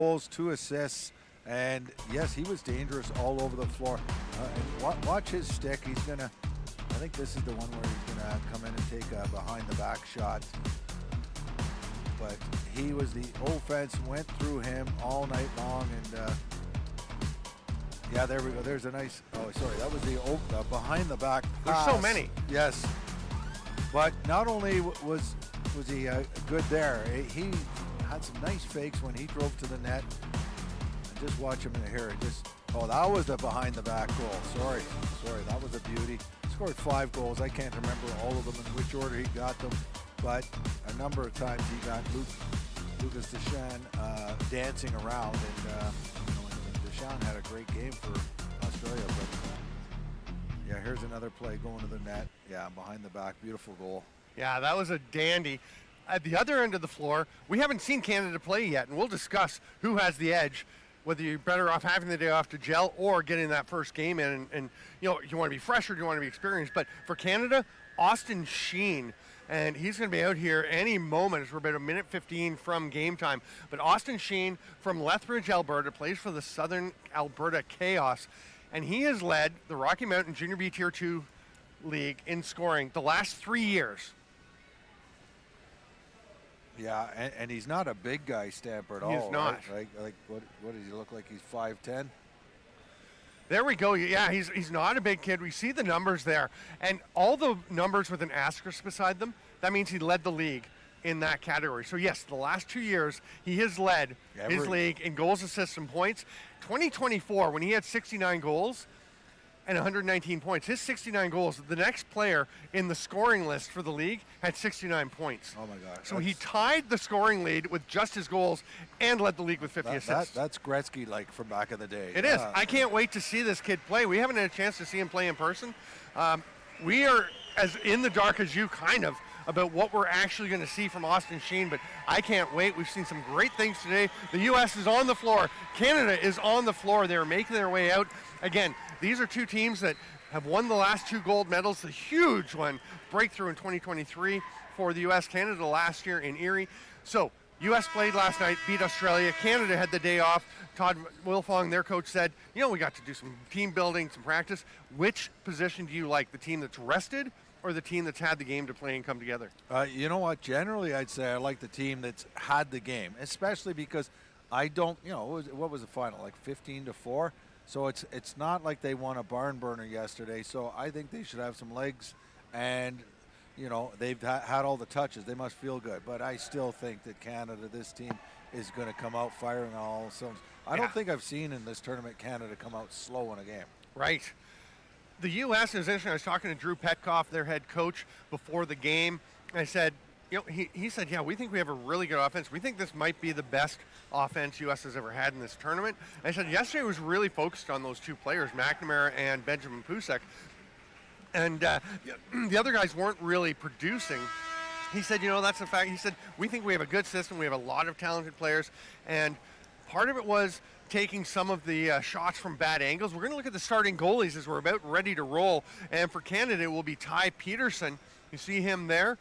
goals, 2 assists, and yes, he was dangerous all over the floor. And watch his stick. He's gonna. I think this is the one where he's gonna come in and take a behind-the-back shot. But he was the offense went through him all night long, and yeah, there we go. There's a nice. Oh, sorry, that was the behind-the-back pass. There's so many. Yes, but not only was he good there, he had some nice fakes when he drove to the net. And just watch him in here. Oh, that was a behind-the-back goal. Sorry, that was a beauty. Scored 5 goals. I can't remember all of them in which order he got them, but a number of times he got Lucas Deschamps dancing around, and Deschamps had a great game for Australia. But yeah, here's another play going to the net. Yeah, behind the back, beautiful goal. Yeah, that was a dandy. At the other end of the floor, we haven't seen Canada play yet, and we'll discuss who has the edge, whether you're better off having the day off to gel or getting that first game in. And you know, you want to be fresh or you want to be experienced. But for Canada, Austin Sheen, and he's going to be out here any moment as we're about a minute 15 from game time. But Austin Sheen from Lethbridge, Alberta, plays for the Southern Alberta Chaos, and he has led the Rocky Mountain Junior B Tier 2 League in scoring the last 3 years. Yeah, and he's not a big guy, Stamper, at all. He's not. Right? Like what does he look like? He's 5'10"? There we go. Yeah, he's not a big kid. We see the numbers there. And all the numbers with an asterisk beside them, that means he led the league in that category. So, yes, the last 2 years, he has led his league in goals, assists, and points. 2024, when he had 69 goals and 119 points, his 69 goals, the next player in the scoring list for the league had 69 points. Oh, my gosh. So he tied the scoring lead with just his goals and led the league with 50 assists. That's Gretzky-like from back in the day. It is. I can't wait to see this kid play. We haven't had a chance to see him play in person. We are as in the dark as you, kind of, about what we're actually going to see from Austin Sheen, but I can't wait. We've seen some great things today. The U.S. is on the floor. Canada is on the floor. They're making their way out. Again, these are two teams that have won the last 2 gold medals, the huge one, breakthrough in 2023 for the U.S. Canada last year in Erie. So, U.S. played last night, beat Australia. Canada had the day off. Todd Wilfong, their coach, said, you know, we got to do some team building, some practice. Which position do you like, the team that's rested or the team that's had the game to play and come together? You know what? Generally, I'd say I like the team that's had the game, especially because I don't, what was the final, like 15-4? So it's not like they won a barn burner yesterday. So I think they should have some legs, and they've had all the touches. They must feel good. But I still think that Canada, this team, is going to come out firing on all cylinders. I don't think I've seen in this tournament Canada come out slow in a game. Right. The U.S. is interesting. I was talking to Drew Petkoff, their head coach, before the game. I said, he said, yeah, we think we have a really good offense. We think this might be the best offense U.S. has ever had in this tournament. I said, yesterday was really focused on those 2 players, McNamara and Benjamin Pusek. And the other guys weren't really producing. He said, that's a fact. He said, we think we have a good system. We have a lot of talented players. And part of it was taking some of the shots from bad angles. We're going to look at the starting goalies as we're about ready to roll. And for Canada, it will be Ty Peterson. You see him there.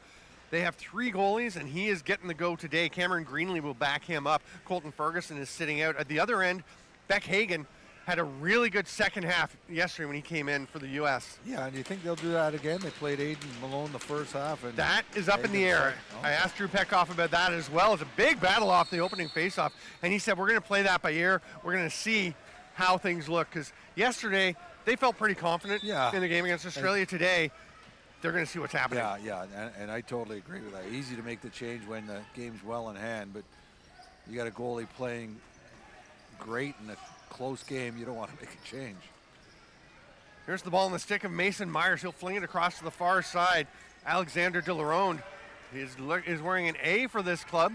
They have 3 goalies, and he is getting the go today. Cameron Greenlee will back him up. Colton Ferguson is sitting out. At the other end, Beck Hagan had a really good second half yesterday when he came in for the U.S. Yeah, and you think they'll do that again? They played Aiden Malone the first half. And that is up in the air. I asked Drew Petkoff about that as well. It's a big battle off the opening faceoff, and he said, we're going to play that by ear. We're going to see how things look, because yesterday they felt pretty confident in the game against Australia. Today, they're going to see what's happening. Yeah, and I totally agree with that. Easy to make the change when the game's well in hand, but you got a goalie playing great in a close game. You don't want to make a change. Here's the ball in the stick of Mason Myers. He'll fling it across to the far side. Alexander De Laronde is wearing an A for this club.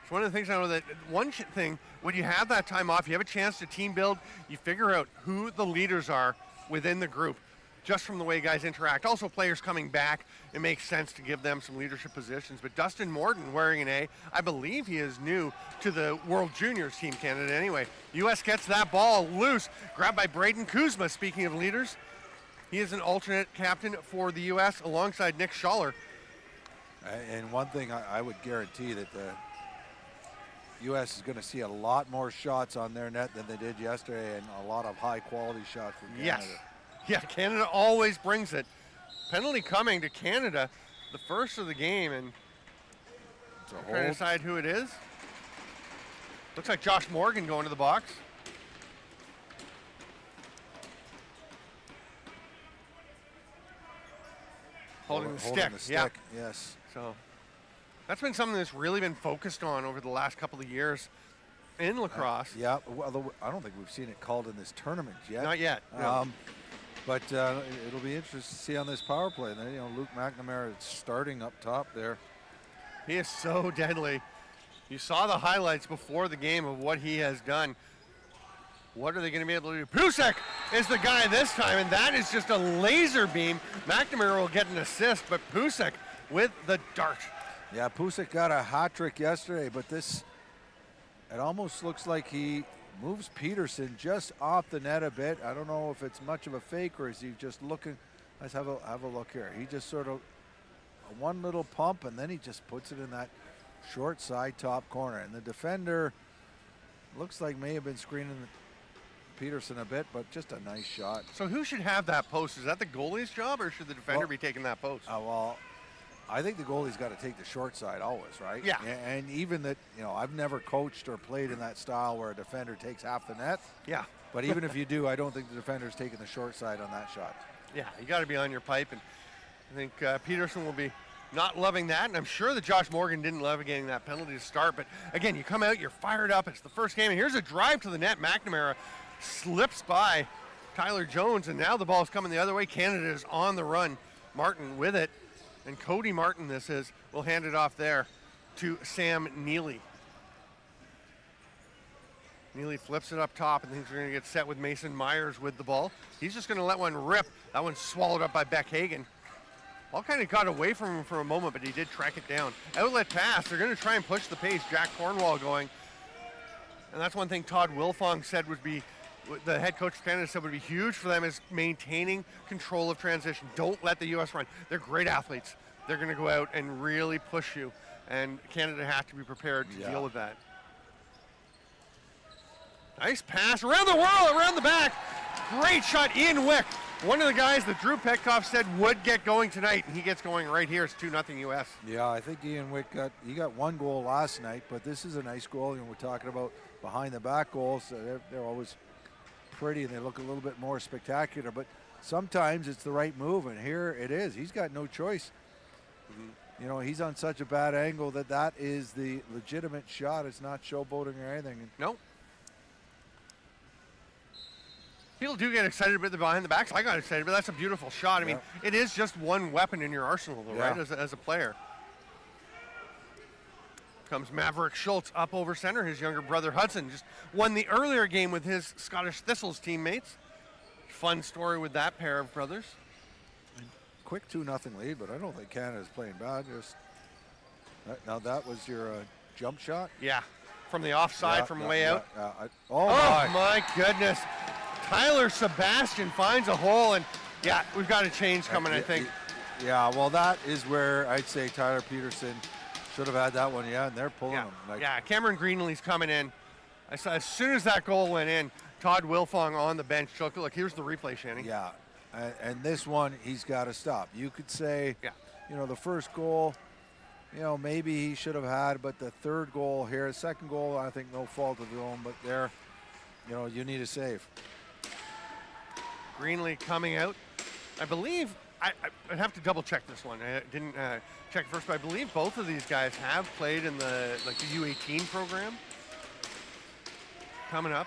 It's one of the things I know that one thing, when you have that time off, you have a chance to team build, you figure out who the leaders are within the group, just from the way guys interact. Also, players coming back, it makes sense to give them some leadership positions. But Dustin Morton wearing an A, I believe he is new to the World Juniors Team Canada anyway. U.S. gets that ball loose, grabbed by Braden Kuzma, speaking of leaders. He is an alternate captain for the U.S. alongside Nick Schaller. And one thing I would guarantee that U.S. is going to see a lot more shots on their net than they did yesterday, and a lot of high-quality shots from Canada. Yes. Yeah, Canada always brings it. Penalty coming to Canada, the first of the game, and trying to decide who it is. Looks like Josh Morgan going to the box. Holding the stick. Yeah. Yes. So that's been something that's really been focused on over the last couple of years in lacrosse. Yeah, although I don't think we've seen it called in this tournament yet. Not yet. No. But it'll be interesting to see on this power play. And then, Luke McNamara starting up top there. He is so deadly. You saw the highlights before the game of what he has done. What are they going to be able to do? Pusek is the guy this time, and that is just a laser beam. McNamara will get an assist, but Pusek with the dart. Yeah, Pusek got a hat trick yesterday, but it almost looks like he moves Peterson just off the net a bit. I don't know if it's much of a fake or is he just looking. Let's have a look here. He just sort of one little pump, and then he just puts it in that short side top corner. And the defender looks like may have been screening Peterson a bit, but just a nice shot. So who should have that post? Is that the goalie's job, or should the defender be taking that post? Well, I think the goalie's got to take the short side always, right? Yeah. And even that, I've never coached or played in that style where a defender takes half the net. Yeah. But even if you do, I don't think the defender's taking the short side on that shot. Yeah, you got to be on your pipe, and I think Peterson will be not loving that, and I'm sure that Josh Morgan didn't love getting that penalty to start. But again, you come out, you're fired up. It's the first game, and here's a drive to the net. McNamara slips by Tyler Jones, and now the ball's coming the other way. Canada is on the run. Martin with it, and Cody Martin will hand it off there to Sam Neely. Neely flips it up top, and things are going to get set with Mason Myers with the ball. He's just going to let one rip. That one's swallowed up by Beck Hagan. All kind of got away from him for a moment, but he did track it down. Outlet pass. They're going to try and push the pace. Jack Cornwall going. And that's one thing Todd Wilfong said would be, the head coach of Canada said would be huge for them, is maintaining control of transition. Don't let the U.S. run. They're great athletes. They're going to go out and really push you, and Canada has to be prepared to deal with that. Nice pass around the world, around the back. Great shot, Ian Wick. One of the guys that Drew Petkoff said would get going tonight, and he gets going right here. It's 2-0 U.S. Yeah, I think Ian Wick got one goal last night, but this is a nice goal. We're talking about behind the back goals. They're always pretty, and they look a little bit more spectacular, but sometimes it's the right move, and here it is. He's got no choice. He's on such a bad angle that is the legitimate shot. It's not showboating or anything. No. People do get excited about the behind the backs. I got excited, but that's a beautiful shot. I mean, it is just one weapon in your arsenal, though, right, as a player. Comes Maverick Schultz up over center. His younger brother Hudson just won the earlier game with his Scottish Thistles teammates. Fun story with that pair of brothers. Quick 2-0 lead, but I don't think Canada's playing bad. Now that was your jump shot? Yeah, from the offside, from way out. Oh, my goodness. Tyler Sebastian finds a hole, and we've got a change coming, I think. Yeah, well, that is where I'd say Tyler Peterson should have had that one, and they're pulling him. Cameron Greenlee's coming in. I saw as soon as that goal went in, Todd Wilfong on the bench. Look, here's the replay, Shanny. Yeah, and this one, he's got to stop. You could say, the first goal, maybe he should have had, but the third goal here, the second goal, I think no fault of his own, but there, you need a save. Greenlee coming out. I believe, I'd have to double check this one. I didn't check it first, but I believe both of these guys have played in the U18 program. Coming up.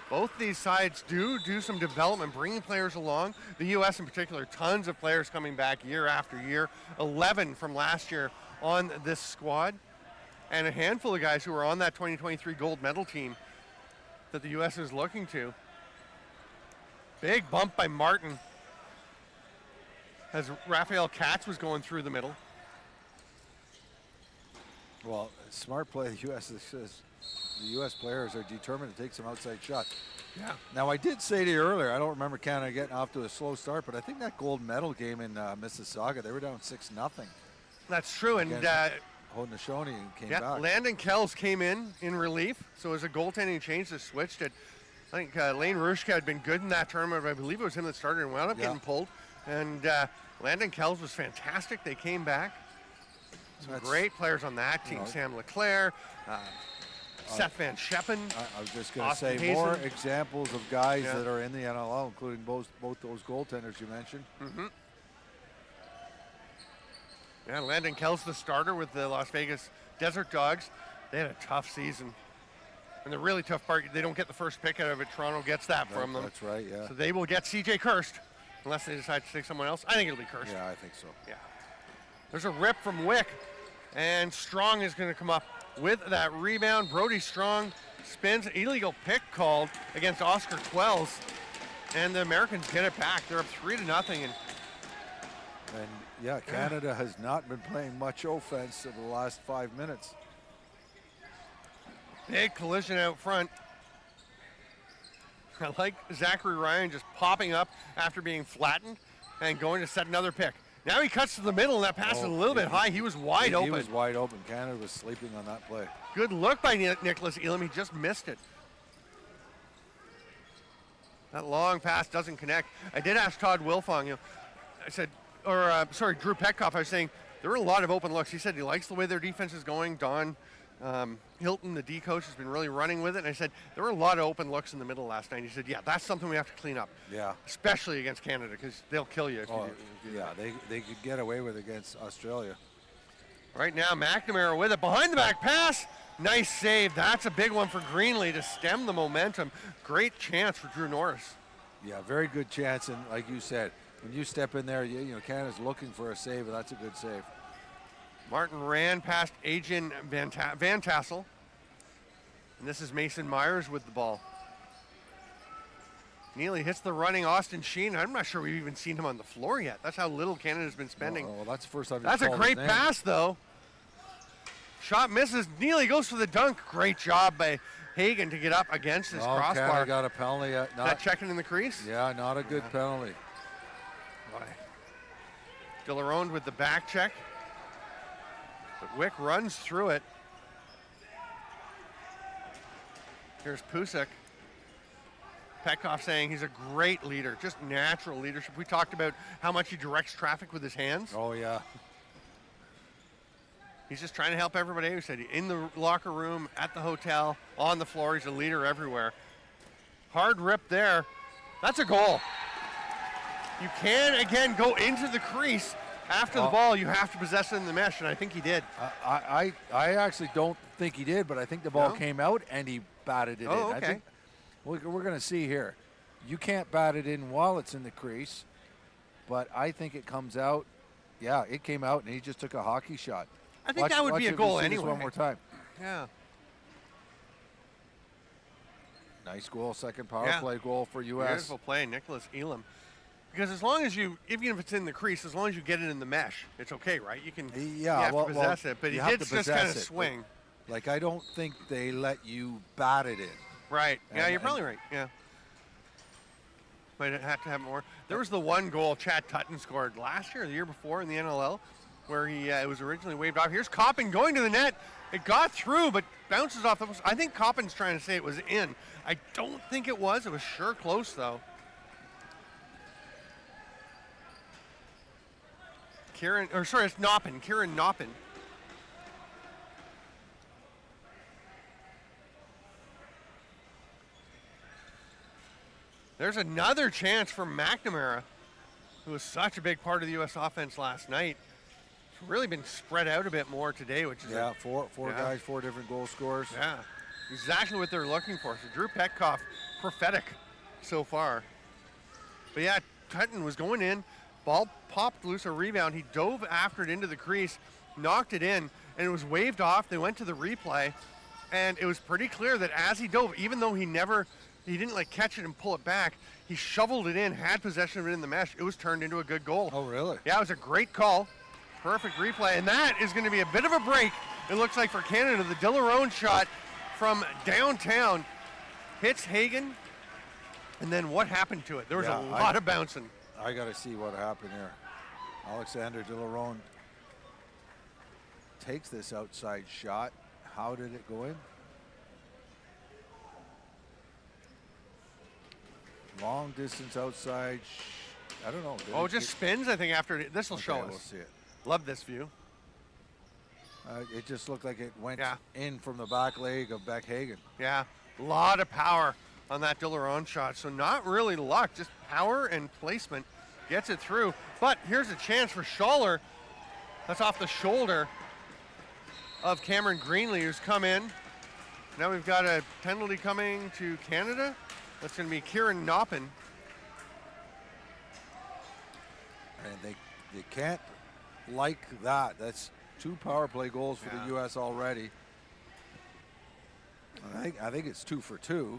Both these sides do some development, bringing players along. The U.S. in particular, tons of players coming back year after year. 11 from last year on this squad. And a handful of guys who are on that 2023 gold medal team that the U.S. is looking to. Big bump by Martin as Rafael Katz was going through the middle. Well, smart play. The U.S. players are determined to take some outside shots. Yeah. Now, I did say to you earlier, I don't remember Canada getting off to a slow start, but I think that gold medal game in Mississauga, they were down 6-0. That's true, and Haudenosaunee came Yeah, back. Landon Kells came in relief, so as a goaltending change, they switched it. I think Lane Rushka had been good in that tournament, but I believe it was him that started and wound up getting pulled. And Landon Kells was fantastic. They came back. Some great players on that team. Sam Leclerc, Seth Van Scheppen. I was just going to Austin say more Hazen. examples of guys that are in the NLL, including both those goaltenders you mentioned. Mm-hmm. Yeah, Landon Kells, the starter with the Las Vegas Desert Dogs. They had a tough season. And the really tough part, they don't get the first pick out of it. Toronto gets that from them. That's right, yeah. So they will get C.J. Kirst, unless they decide to take someone else. I think it'll be Kirst. Yeah, I think so. Yeah. There's a rip from Wick, and Strong is going to come up with that rebound. Brody Strong spins. Illegal pick called against Oscar Twells, and the Americans get it back. They're up 3-0, and yeah, Canada has not been playing much offense in the last 5 minutes. big collision out front. I like Zachary Ryan just popping up after being flattened and going to set another pick. Now he cuts to the middle, and that pass is a little bit high. He was wide open. He was wide open. Canada was sleeping on that play. Good look by Nicholas Elam. He just missed it. That long pass doesn't connect. I did ask Todd Wilfong, Drew Petkoff, I was saying there were a lot of open looks. He said he likes the way their defense is going. Don Hilton, the D coach, has been really running with it. And I said there were a lot of open looks in the middle last night. He said, yeah, that's something we have to clean up. Yeah. Especially against Canada, because they'll kill you if you do yeah, that. they could get away with it against Australia. Right now, McNamara with it. Behind the back pass. Nice save. That's a big one for Greenlee to stem the momentum. Great chance for Drew Norris. Yeah, very good chance. And like you said, when you step in there, you know, Canada's looking for a save, and that's a good save. Martin ran past Adrian Van Tassel. And this is Mason Myers with the ball. Neely hits the running Austin Sheen. I'm not sure we've even seen him on the floor yet. That's how little Canada's been spending. Well, that's the first time. That's a great pass, though. Shot misses. Neely goes for the dunk. Great job by Hagen to get up against his crossbar. Canada got a penalty. Not checking in the crease? Yeah, not a good penalty. Dillarone with the back check. But Wick runs through it. Here's Pusick. Petkoff saying he's a great leader, just natural leadership. We talked about how much he directs traffic with his hands. Oh, yeah. He's just trying to help everybody. He said in the locker room, at the hotel, on the floor. He's a leader everywhere. Hard rip there. That's a goal. You can, again, go into the crease. After the ball, you have to possess it in the mesh, and I think he did. I actually don't think he did, but I think the ball came out and he batted it in. Okay. I think we're going to see here. You can't bat it in while it's in the crease, but I think it comes out. Yeah, it came out, and he just took a hockey shot. I think that would be a goal see anyway. this one more time. Yeah. Nice goal, second power play goal for U.S. Beautiful play, Nicholas Elam. Because as long as even if it's in the crease, as long as you get it in the mesh, it's okay, right? You can you have to possess it, but he did just kind of swing. Like, I don't think they let you bat it in. Right. Yeah, you're probably right. Yeah. Might have to have more. There was the one goal Chad Tutton scored last year or the year before in the NLL where he it was originally waved off. Here's Coppin going to the net. It got through, but bounces off. I think Coppin's trying to say it was in. I don't think it was. It was sure close, though. It's Noppin. Kieran Noppin. There's another chance for McNamara, who was such a big part of the U.S. offense last night. It's really been spread out a bit more today, which is four guys, 4 different goal scorers. Yeah, exactly what they're looking for. So Drew Petkoff, prophetic so far. But yeah, Tutton was going in. Ball popped loose, a rebound. He dove after it into the crease, knocked it in, and it was waved off. They went to the replay, and it was pretty clear that as he dove, even though he didn't like catch it and pull it back, he shoveled it in, had possession of it in the mesh. It was turned into a good goal. Oh, really? Yeah, it was a great call. Perfect replay, and that is going to be a bit of a break, it looks like, for Canada. The Dillarone shot from downtown hits Hagen, and then what happened to it? There was a lot of bouncing. I got to see what happened here. Alexander Dillarone. takes this outside shot. How did it go in? Long distance outside. I don't know. Oh, it just spins, I think, after this will show us. We'll see it. Love this view. It just looked like it went Yeah. in from the back leg of Beck Hagen. Yeah, a lot of power on that Dilleron shot. So not really luck, just power and placement gets it through. But here's a chance for Schaller. That's off the shoulder of Cameron Greenlee, who's come in. Now we've got a penalty coming to Canada. That's going to be Kieran Noppin. And they can't like that. That's 2 power play goals for the U.S. already. I think it's 2 for 2.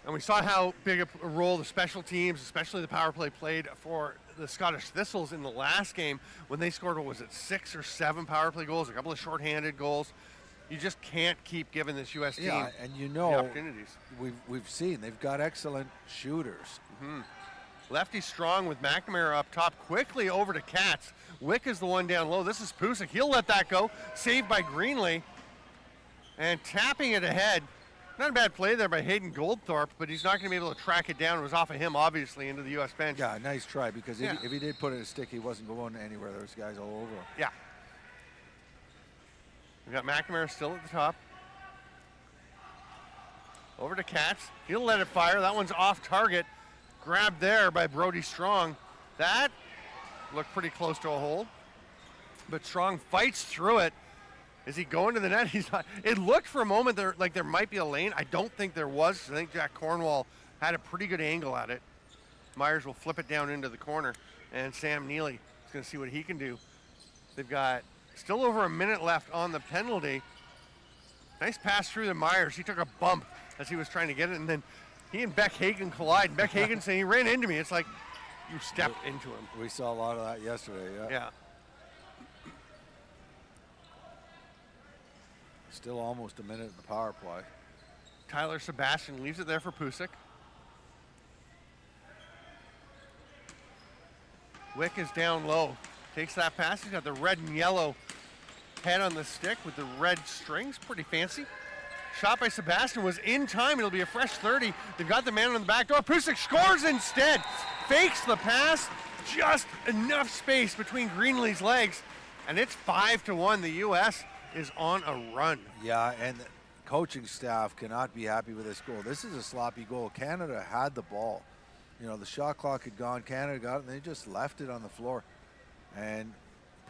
And we saw how big a role the special teams, especially the power play, played for the Scottish Thistles in the last game when they scored, what was it, 6 or 7 power play goals, a couple of shorthanded goals. You just can't keep giving this U.S. team and the opportunities. We've seen they've got excellent shooters. Mm-hmm. Lefty strong with McNamara up top, quickly over to Katz. Wick is the one down low. This is Pusick. He'll let that go. Saved by Greenlee. And tapping it ahead. Not a bad play there by Hayden Goldthorpe, but he's not going to be able to track it down. It was off of him, obviously, into the U.S. bench. Yeah, nice try, because if he did put it in a stick, he wasn't going anywhere. There was guys all over him. Yeah. We've got McNamara still at the top. Over to Katz. He'll let it fire. That one's off target. Grabbed there by Brody Strong. That looked pretty close to a hole. But Strong fights through it. Is he going to the net? He's not. It looked for a moment like there might be a lane. I don't think there was. I think Jack Cornwall had a pretty good angle at it. Myers will flip it down into the corner. And Sam Neely is going to see what he can do. They've got still over a minute left on the penalty. Nice pass through to Myers. He took a bump as he was trying to get it, and then he and Beck Hagen collide. Beck Hagen saying, he ran into me. It's like you stepped into him. We saw a lot of that yesterday, Yeah. Still almost a minute in the power play. Tyler Sebastian leaves it there for Pusick. Wick is down low. Takes that pass. He's got the red and yellow head on the stick with the red strings. Pretty fancy. Shot by Sebastian was in time. It'll be a fresh 30. They've got the man on the back door. Pusick scores instead. Fakes the pass. Just enough space between Greenlee's legs. And it's 5-1. The U.S. is on a run. Yeah, and the coaching staff cannot be happy with this goal. This is a sloppy goal. Canada had the ball. You know, the shot clock had gone. Canada got it, and they just left it on the floor. And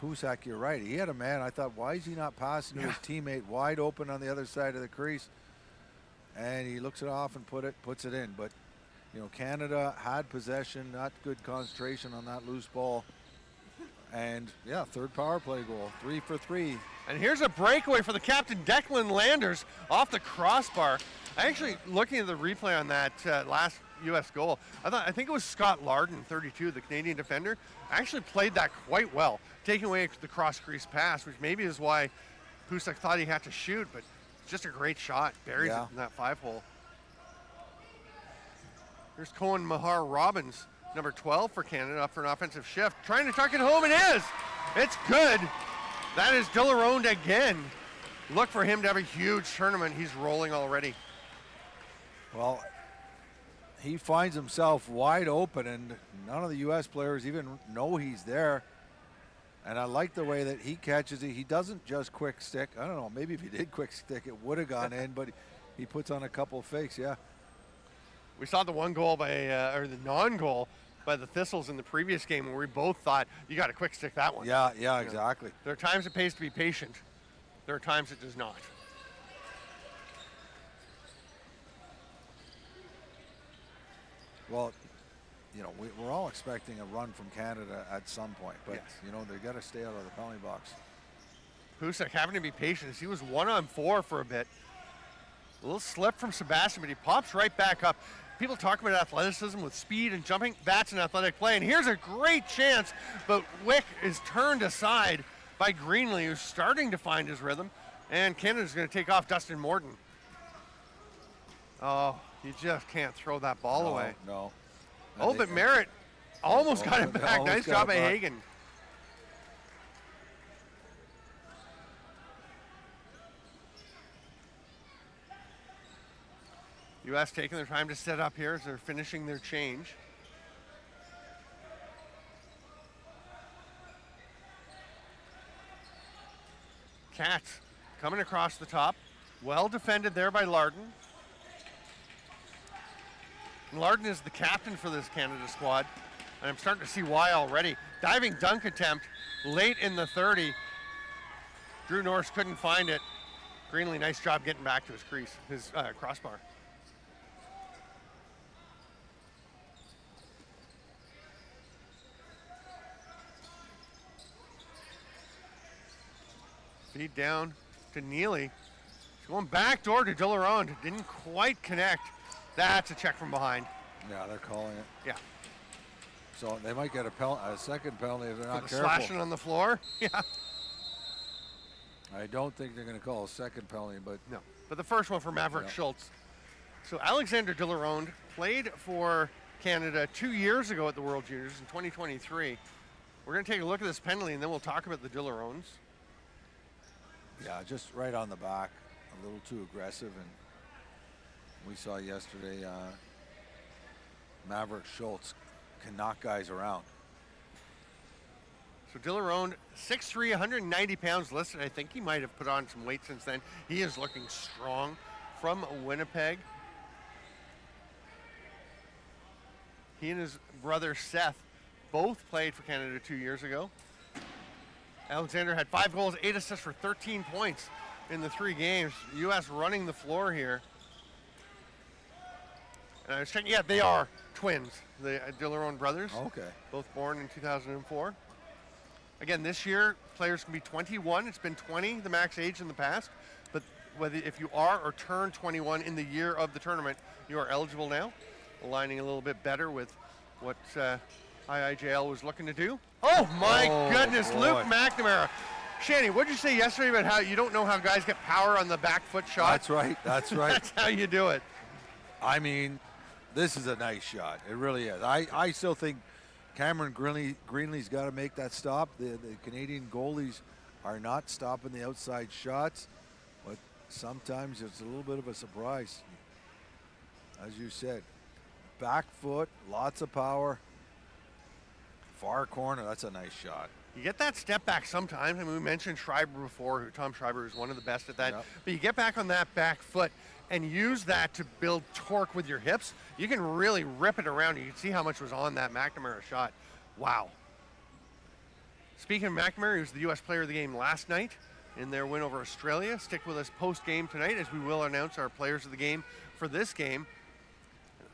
Pusick, you're right. He had a man. I thought, why is he not passing to his teammate wide open on the other side of the crease? And he looks it off and puts it in. But, you know, Canada had possession, not good concentration on that loose ball. And, yeah, third power play goal, 3 for 3. And here's a breakaway for the captain, Declan Landers, off the crossbar. Actually, looking at the replay on that last U.S. goal, I think it was Scott Lardon, 32, the Canadian defender, actually played that quite well, taking away the cross-crease pass, which maybe is why Pusick thought he had to shoot, but it's just a great shot. Buries it in that 5-hole. Here's Cohen Mahar Robbins, number 12 for Canada, up for an offensive shift. Trying to tuck it home, it is! It's good. That is Dilleronde again. Look for him to have a huge tournament. He's rolling already. Well, he finds himself wide open, and none of the U.S. players even know he's there. And I like the way that he catches it. He doesn't just quick stick. I don't know, maybe if he did quick stick, it would have gone in, but he puts on a couple of fakes, We saw the one goal by, or the non-goal by the Thistles in the previous game where we both thought, you got to quick stick that one. Yeah, exactly. There are times it pays to be patient. There are times it does not. Well, you know, we're all expecting a run from Canada at some point, but, you know, they got to stay out of the penalty box. Pusick having to be patient as he was 1-on-4 for a bit. A little slip from Sebastian, but he pops right back up. People talk about athleticism with speed and jumping. That's an athletic play, and here's a great chance, but Wick is turned aside by Greenlee, who's starting to find his rhythm, and Canada's going to take off Dustin Morton. Oh, you just can't throw that ball away. No. Oh, but Merritt almost got it back. Nice job by Hagen. U.S. taking their time to set up here as they're finishing their change. Cats coming across the top. Well defended there by Larden. And Larden is the captain for this Canada squad. And I'm starting to see why already. Diving dunk attempt late in the 30. Drew Norris couldn't find it. Greenlee, nice job getting back to his crease, his crossbar. Feed down to Neely. He's going back door to Dillerone. Didn't quite connect. That's a check from behind. Yeah, they're calling it. Yeah. So they might get a second penalty if they're not careful. Slashing on the floor. Yeah. I don't think they're going to call a second penalty, but no. But the first one for Maverick Schultz. So Alexander Dillerone played for Canada 2 years ago at the World Juniors in 2023. We're going to take a look at this penalty, and then we'll talk about the Dillerones. Yeah, just right on the back, a little too aggressive, and we saw yesterday Maverick Schultz can knock guys around. So Dillerone, 6'3", 190 pounds listed. I think he might have put on some weight since then. He is looking strong from Winnipeg. He and his brother Seth both played for Canada 2 years ago. Alexander had 5 goals, 8 assists for 13 points in the 3 games. U.S. running the floor here. And I was checking, yeah, they are twins, the Dillerone brothers. Okay. Both born in 2004. Again, this year, players can be 21. It's been 20, the max age in the past. But if you are or turn 21 in the year of the tournament, you are eligible now. Aligning a little bit better with what IIJL was looking to do. Oh my goodness, boy. Luke McNamara. Shanny, what did you say yesterday about how you don't know how guys get power on the back foot shot? That's right, that's right. That's how you do it. I mean, this is a nice shot. It really is. I still think Cameron Greenlee's got to make that stop. The Canadian goalies are not stopping the outside shots, but sometimes it's a little bit of a surprise. As you said, back foot, lots of power. Far corner, that's a nice shot. You get that step back sometimes. I mean, we mentioned Schreiber before, Tom Schreiber is one of the best at that. Yep. But you get back on that back foot and use that to build torque with your hips. You can really rip it around. You can see how much was on that McNamara shot. Wow. Speaking of McNamara, he was the U.S. player of the game last night in their win over Australia. Stick with us post-game tonight as we will announce our players of the game for this game.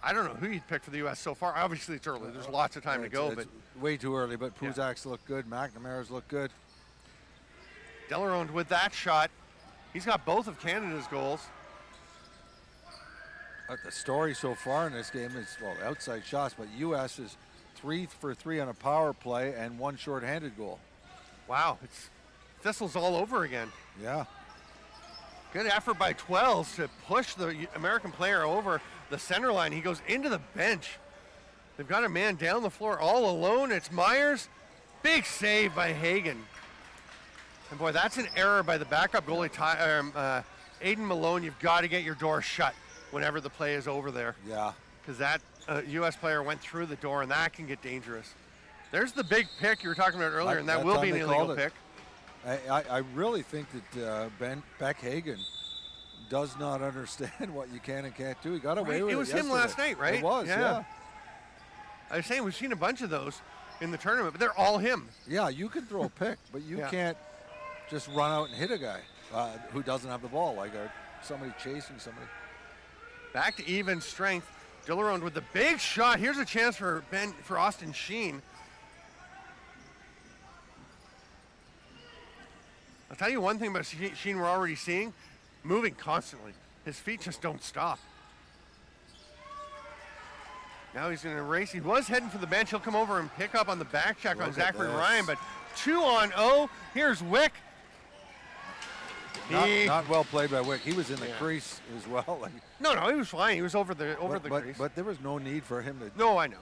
I don't know who you'd pick for the U.S. so far. Obviously, it's early. There's lots of time to go. It's way too early, but Puzak's look good. McNamara's look good. Dillerone with that shot. He's got both of Canada's goals. The story so far in this game is, well, outside shots, but U.S. is 3 for 3 on a power play and 1 shorthanded goal. Wow, it's Thistles all over again. Yeah. Good effort by 12s to push the American player over the center line. He goes into the bench. They've got a man down the floor all alone. It's Myers. Big save by Hagen. And boy, that's an error by the backup goalie, Aiden Malone. You've got to get your door shut whenever the play is over there. Yeah. Because that U.S. player went through the door, and that can get dangerous. There's the big pick you were talking about earlier, and that will be an illegal pick. I really think that Beck Hagen does not understand what you can and can't do. He got away with it. It was him last night, right? It was, yeah. I was saying we've seen a bunch of those in the tournament, but they're all him. Yeah, you can throw a pick, but you can't just run out and hit a guy who doesn't have the ball, like somebody chasing somebody. Back to even strength. Dillerone with the big shot. Here's a chance for Austin Sheen. I'll tell you one thing about Sheen we're already seeing. Moving constantly. His feet just don't stop. Now he's going to race. He was heading for the bench. He'll come over and pick up on the back check on Zachary Ryan, but 2-on-0. Here's Wick. Not well played by Wick. He was in the crease as well. No, he was fine. He was over the crease. But there was no need for him to. No, I know.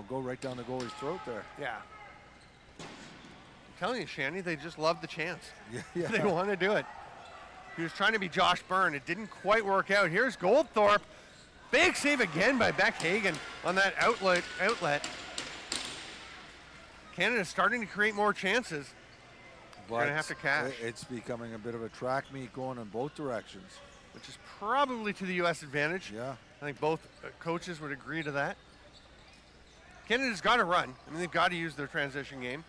Go right down the goalie's throat there. Yeah. I'm telling you, Shanny, they just love the chance. Yeah. They want to do it. He was trying to be Josh Byrne. It didn't quite work out. Here's Goldthorpe. Big save again by Beck Hagan on that outlet. Canada's starting to create more chances. They're going to have to cash. It's becoming a bit of a track meet going in both directions. Which is probably to the U.S. advantage. Yeah. I think both coaches would agree to that. Canada's got to run. I mean, they've got to use their transition game.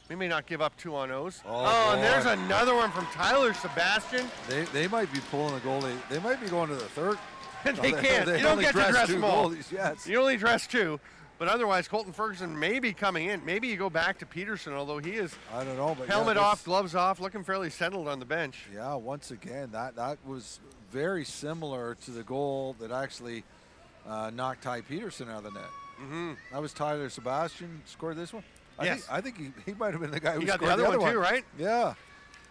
We may not give up 2-on-0s. Oh, and there's another one from Tyler Sebastian. They might be pulling the goalie. They might be going to the third. They can't. You don't get to dress them all. Goalies, yes. You only dress 2. But otherwise, Colton Ferguson may be coming in. Maybe you go back to Peterson, although he is I don't know, but helmet off, gloves off, looking fairly settled on the bench. Yeah, once again, that was very similar to the goal that actually knocked Ty Peterson out of the net. Mm-hmm. That was Tyler Sebastian scored this one. Yes. I think he might have been the guy who got scored the other one too, right? Yeah.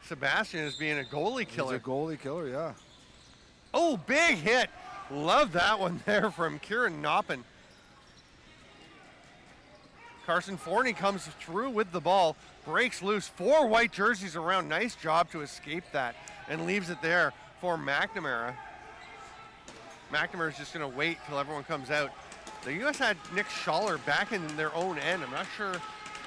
Sebastian is being a goalie killer. He's a goalie killer, yeah. Oh, big hit. Love that one there from Kieran Noppen. Carson Forney comes through with the ball, breaks loose. 4 white jerseys around. Nice job to escape that and leaves it there for McNamara. McNamara's just going to wait till everyone comes out. The U.S. had Nick Schaller back in their own end. I'm not sure.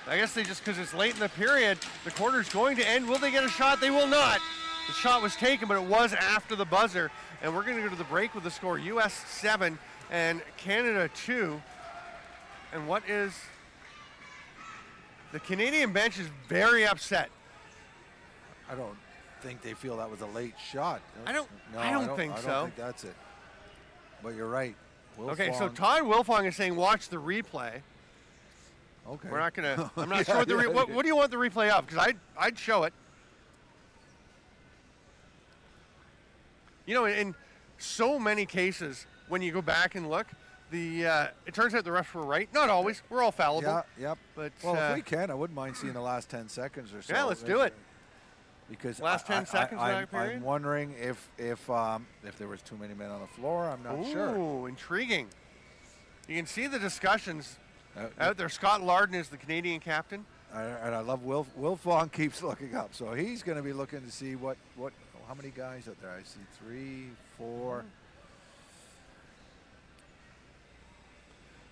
I guess they just, because it's late in the period, the quarter's going to end. Will they get a shot? They will not. The shot was taken, but it was after the buzzer. And we're going to go to the break with the score U.S. 7 and Canada 2. And what is... The Canadian bench is very upset. I don't think they feel that was a late shot. I don't think so. I don't think that's it. But you're right. Okay, so Todd Wilfong is saying watch the replay. Okay. We're not going to, I'm not sure what the, what do you want the replay of? Because I'd show it. You know, in so many cases, when you go back and look, it turns out the refs were right. Not always. We're all fallible. Yeah, yep. But, well, if we can, I wouldn't mind seeing the last 10 seconds or so. Yeah, let's do it. Because last 10 seconds of that period? I'm wondering if there was too many men on the floor. I'm not sure. Ooh, intriguing. You can see the discussions out there. Scott Larden is the Canadian captain. And I love Wilfong keeps looking up. So he's going to be looking to see how many guys out there. I see 3, 4.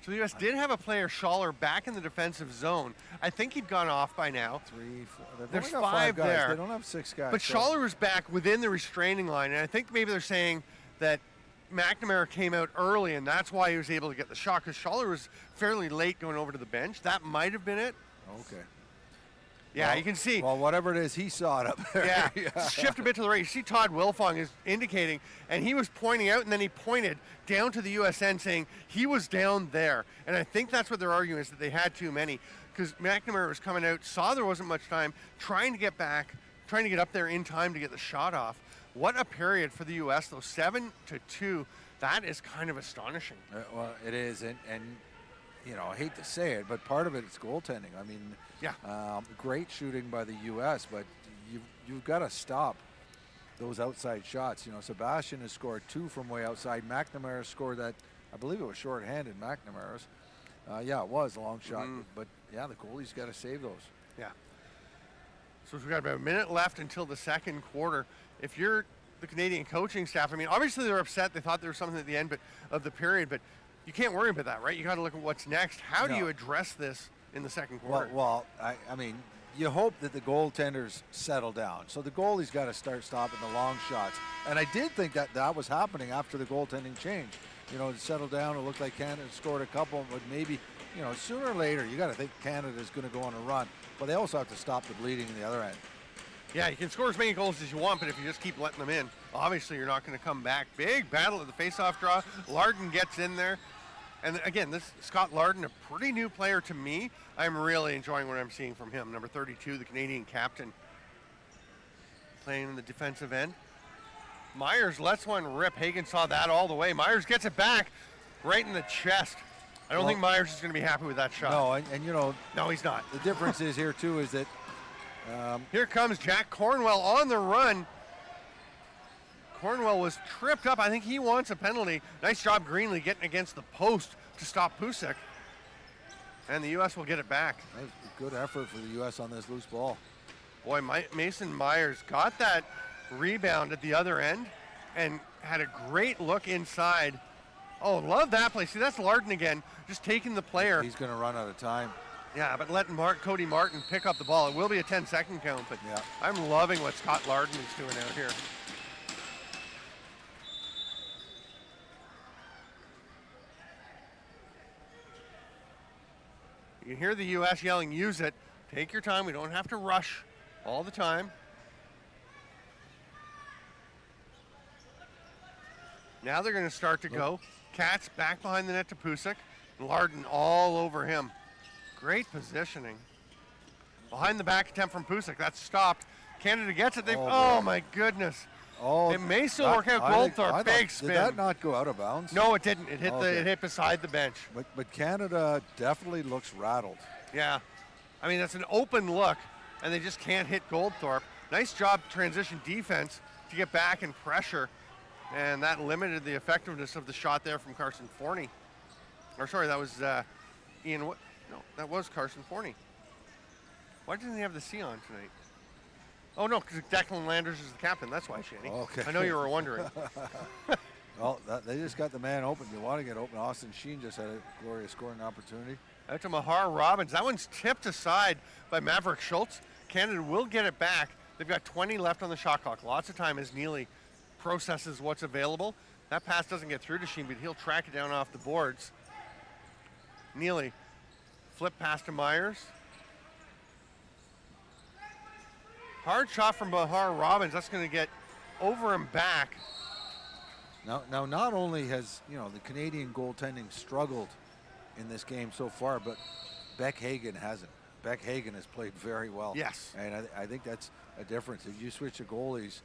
So the U.S. did have a player, Schaller, back in the defensive zone. I think he'd gone off by now. 3, 4. There's 5 guys. there. They don't have 6 guys. But Schaller was back within the restraining line, and I think maybe they're saying that McNamara came out early, and that's why he was able to get the shot, because Schaller was fairly late going over to the bench. That might have been it. Okay. Yeah, well, you can see. Well, whatever it is, he saw it up there. Yeah. Shift a bit to the right. You see Todd Wilfong is indicating, and he was pointing out, and then he pointed down to the U.S. end saying he was down there. And I think that's what they're arguing, is that they had too many, because McNamara was coming out, saw there wasn't much time, trying to get back, trying to get up there in time to get the shot off. What a period for the U.S., though. 7-2. That is kind of astonishing. Well, it is, and you know, I hate to say it, but part of it is goaltending. I mean, yeah, great shooting by the U.S., but you've got to stop those outside shots. You know, Sebastian has scored 2 from way outside. McNamara scored that, I believe it was short-handed, McNamara's. Yeah, it was a long shot, but yeah, the goalie's got to save those. Yeah. So we've got about a minute left until the second quarter. If you're the Canadian coaching staff, I mean, obviously they're upset. They thought there was something at the end of the period, but you can't worry about that, right? You got to look at what's next. How do you address this in the second quarter? Well, I mean, you hope that the goaltenders settle down. So the goalie's got to start stopping the long shots. And I did think that was happening after the goaltending change. You know, it settled down. It looked like Canada scored a couple, but maybe, you know, sooner or later, you got to think Canada's going to go on a run. But they also have to stop the bleeding in the other end. Yeah, you can score as many goals as you want, but if you just keep letting them in, obviously you're not going to come back. Big battle at the faceoff draw. Larden gets in there. And again, this Scott Larden, a pretty new player to me. I'm really enjoying what I'm seeing from him. Number 32, the Canadian captain, playing in the defensive end. Myers lets one rip. Hagan saw that all the way. Myers gets it back right in the chest. I don't think Myers is going to be happy with that shot. No, and you know. No, he's not. The difference is here, too, is that. Here comes Jack Cornwell on the run. Cornwell was tripped up. I think he wants a penalty. Nice job, Greenlee, getting against the post to stop Pusek. And the U.S. will get it back. That was a good effort for the U.S. on this loose ball. Boy, Mason Myers got that rebound at the other end and had a great look inside. Oh, love that play. See, that's Larden again, just taking the player. He's going to run out of time. Yeah, but letting Cody Martin pick up the ball. It will be a 10-second count, but yeah. I'm loving what Scott Larden is doing out here. You hear the U.S. yelling, use it. Take your time. We don't have to rush all the time. Now they're going to start to go. Katz back behind the net to Pusick. Larden all over him. Great positioning. Behind the back attempt from Pusick. That's stopped. Canada gets it. Oh my goodness. Oh, it may still work out. Goldthorpe, big spin. Did that not go out of bounds? No, it didn't. It hit it hit beside the bench. But Canada definitely looks rattled. Yeah. I mean, that's an open look, and they just can't hit Goldthorpe. Nice job transition defense to get back and pressure, and that limited the effectiveness of the shot there from Carson Forney. Or sorry, that was Ian. No, that was Carson Forney. Why didn't he have the C on tonight? Oh, no, because Declan Landers is the captain. That's why, Shanny. Okay. I know you were wondering. Well, they just got the man open. You want to get open. Austin Sheen just had a glorious scoring opportunity. Out to Mahar Robbins. That one's tipped aside by Maverick Schultz. Canada will get it back. They've got 20 left on the shot clock. Lots of time as Neely processes what's available. That pass doesn't get through to Sheen, but he'll track it down off the boards. Neely, flip pass to Myers. Hard shot from Mahar Robbins. That's going to get over and back. Now, not only has the Canadian goaltending struggled in this game so far, but Beck Hagen hasn't. Beck Hagen has played very well. Yes. And I think that's a difference. If you switch to goalies,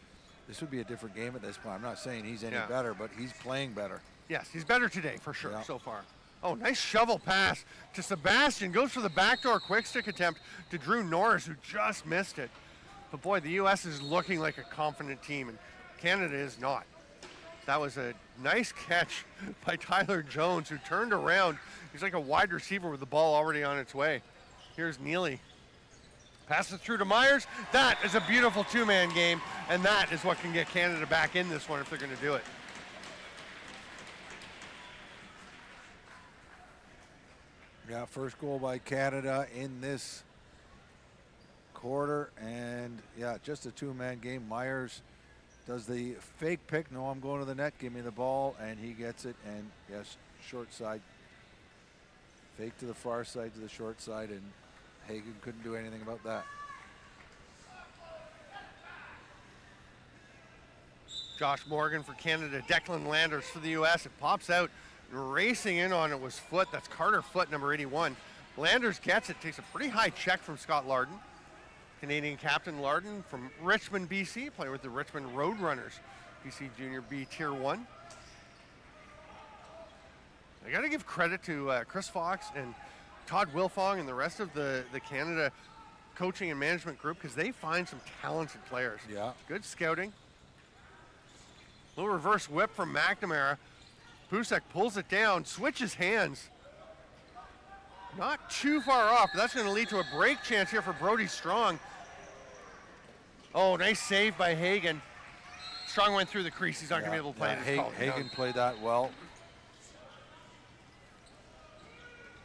this would be a different game at this point. I'm not saying he's any better, but he's playing better. Yes, he's better today for sure so far. Oh, nice shovel pass to Sebastian. Goes for the backdoor quick stick attempt to Drew Norris, who just missed it. But boy, the U.S. is looking like a confident team, and Canada is not. That was a nice catch by Tyler Jones, who turned around. He's like a wide receiver with the ball already on its way. Here's Neely. Passes it through to Myers. That is a beautiful two-man game, and that is what can get Canada back in this one if they're going to do it. Yeah, first goal by Canada in this quarter, and yeah, just a two-man game. Myers does the fake pick. No, I'm going to the net. Give me the ball, and he gets it. And yes, short side. Fake to the far side, to the short side, and Hagen couldn't do anything about that. Josh Morgan for Canada. Declan Landers for the U.S. It pops out. Racing in on it was Foote. That's Carter Foote, number 81. Landers gets it. Takes a pretty high check from Scott Larden. Canadian captain Larden from Richmond, BC, playing with the Richmond Roadrunners, BC Junior B Tier 1. I got to give credit to Chris Fox and Todd Wilfong and the rest of the Canada coaching and management group, because they find some talented players. Yeah. Good scouting. Little reverse whip from McNamara. Pusick pulls it down, switches hands. Not too far off, but that's going to lead to a break chance here for Brody Strong. Oh, nice save by Hagen. Strong went through the crease. He's not going to be able to play it. Hagen played that well.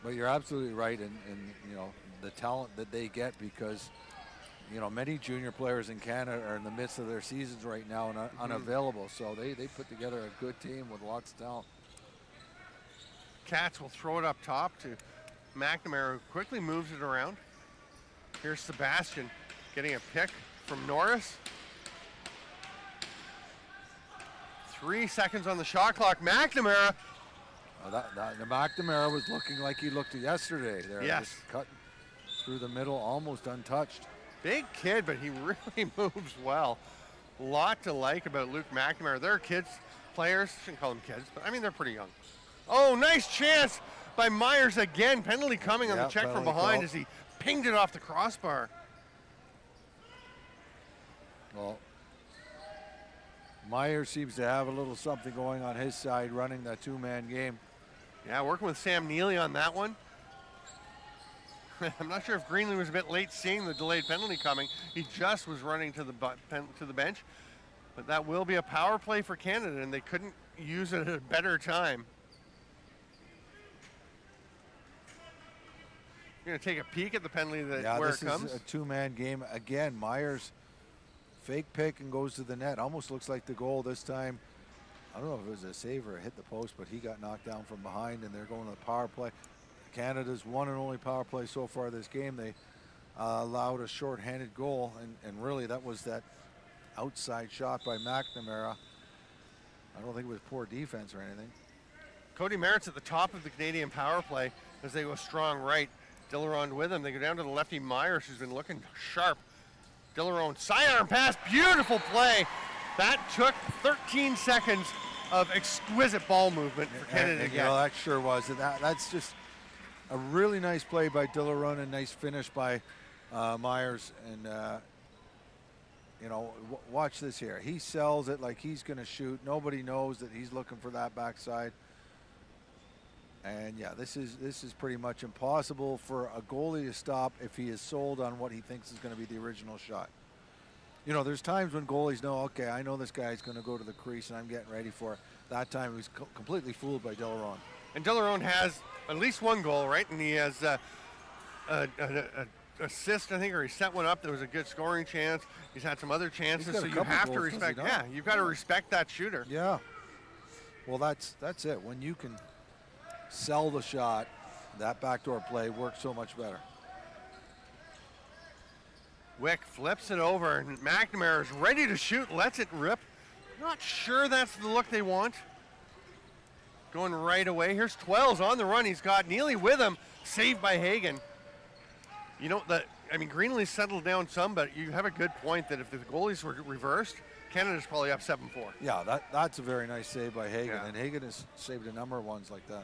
But you're absolutely right in the talent that they get, because many junior players in Canada are in the midst of their seasons right now and unavailable. So they put together a good team with lots of talent. Katz will throw it up top to McNamara, who quickly moves it around. Here's Sebastian getting a pick from Norris. 3 seconds on the shot clock. McNamara. The McNamara was looking like he looked yesterday. There, yes. Just cut through the middle, almost untouched. Big kid, but he really moves well. A lot to like about Luke McNamara. They're kids, players. Shouldn't call them kids, but I mean, they're pretty young. Oh, nice chance by Myers again. Penalty coming on the check from behind as he pinged it off the crossbar. Well, Myers seems to have a little something going on his side, running that two-man game. Yeah, working with Sam Neely on that one. I'm not sure if Greenlee was a bit late seeing the delayed penalty coming. He just was running to the bench. But that will be a power play for Canada, and they couldn't use it at a better time. You're going to take a peek at the penalty where it comes. Yeah, this is a two-man game. Again, Myers fake pick and goes to the net. Almost looks like the goal this time. I don't know if it was a save or a hit the post, but he got knocked down from behind, and they're going to the power play. Canada's one and only power play so far this game. They allowed a short-handed goal, and really that was that outside shot by McNamara. I don't think it was poor defense or anything. Cody Merritt's at the top of the Canadian power play as they go strong right. Dillerond with him. They go down to the lefty Myers, who's been looking sharp. Dillerond, sidearm pass, beautiful play. That took 13 seconds of exquisite ball movement for Canada. You know, that sure was. That's just a really nice play by Dillerond and nice finish by Myers. And you know, watch this here. He sells it like he's going to shoot. Nobody knows that he's looking for that backside. And yeah, this is pretty much impossible for a goalie to stop if he is sold on what he thinks is going to be the original shot. You know, there's times when goalies know, okay, I know this guy's going to go to the crease and I'm getting ready for it. That time he was completely fooled by Dillerond. And Dillerond has at least one goal, right? And he has an assist, I think, or he set one up. There was a good scoring chance. He's had some other chances, so you have to respect. Yeah, you've got to respect that shooter. Yeah. Well, that's it. When you can sell the shot, that backdoor play works so much better. Wick flips it over, and McNamara is ready to shoot, lets it rip. Not sure that's the look they want. Going right away. Here's Twells on the run. He's got Neely with him, saved by Hagen. You know, Greenlee settled down some, but you have a good point that if the goalies were reversed, Canada's probably up 7-4. Yeah, that's a very nice save by Hagen, Yeah. and Hagen has saved a number of ones like that.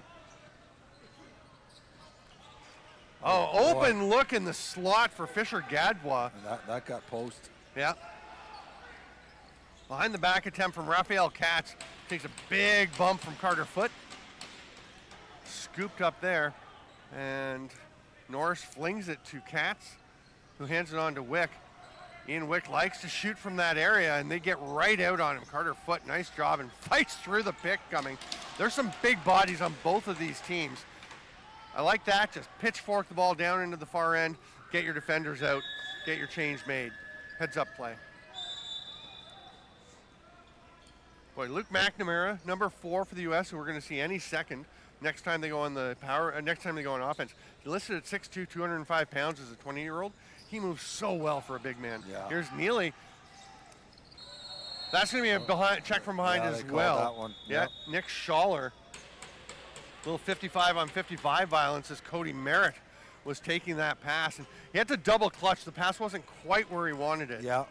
Oh, open look in the slot for Fisher Gadbois. And that got post. Yeah. Behind the back attempt from Raphael Katz. Takes a big bump from Carter Foote. Scooped up there. And Norris flings it to Katz, who hands it on to Wick. Ian Wick likes to shoot from that area, and they get right out on him. Carter Foote, nice job, and fights through the pick coming. There's some big bodies on both of these teams. I like that. Just pitchfork the ball down into the far end, get your defenders out, get your change made. Heads up play. Boy, Luke McNamara, number 4 for the U.S., who we're going to see any second next time they go on the power. Next time they go on offense. He listed at 6'2", 205 pounds as a 20-year-old. He moves so well for a big man. Yeah. Here's Neely. That's going to be a check from behind as well. That one. Yeah, Yep. Nick Schaller. Little 55-on-55 violence as Cody Merritt was taking that pass. And he had to double clutch. The pass wasn't quite where he wanted it. Yeah.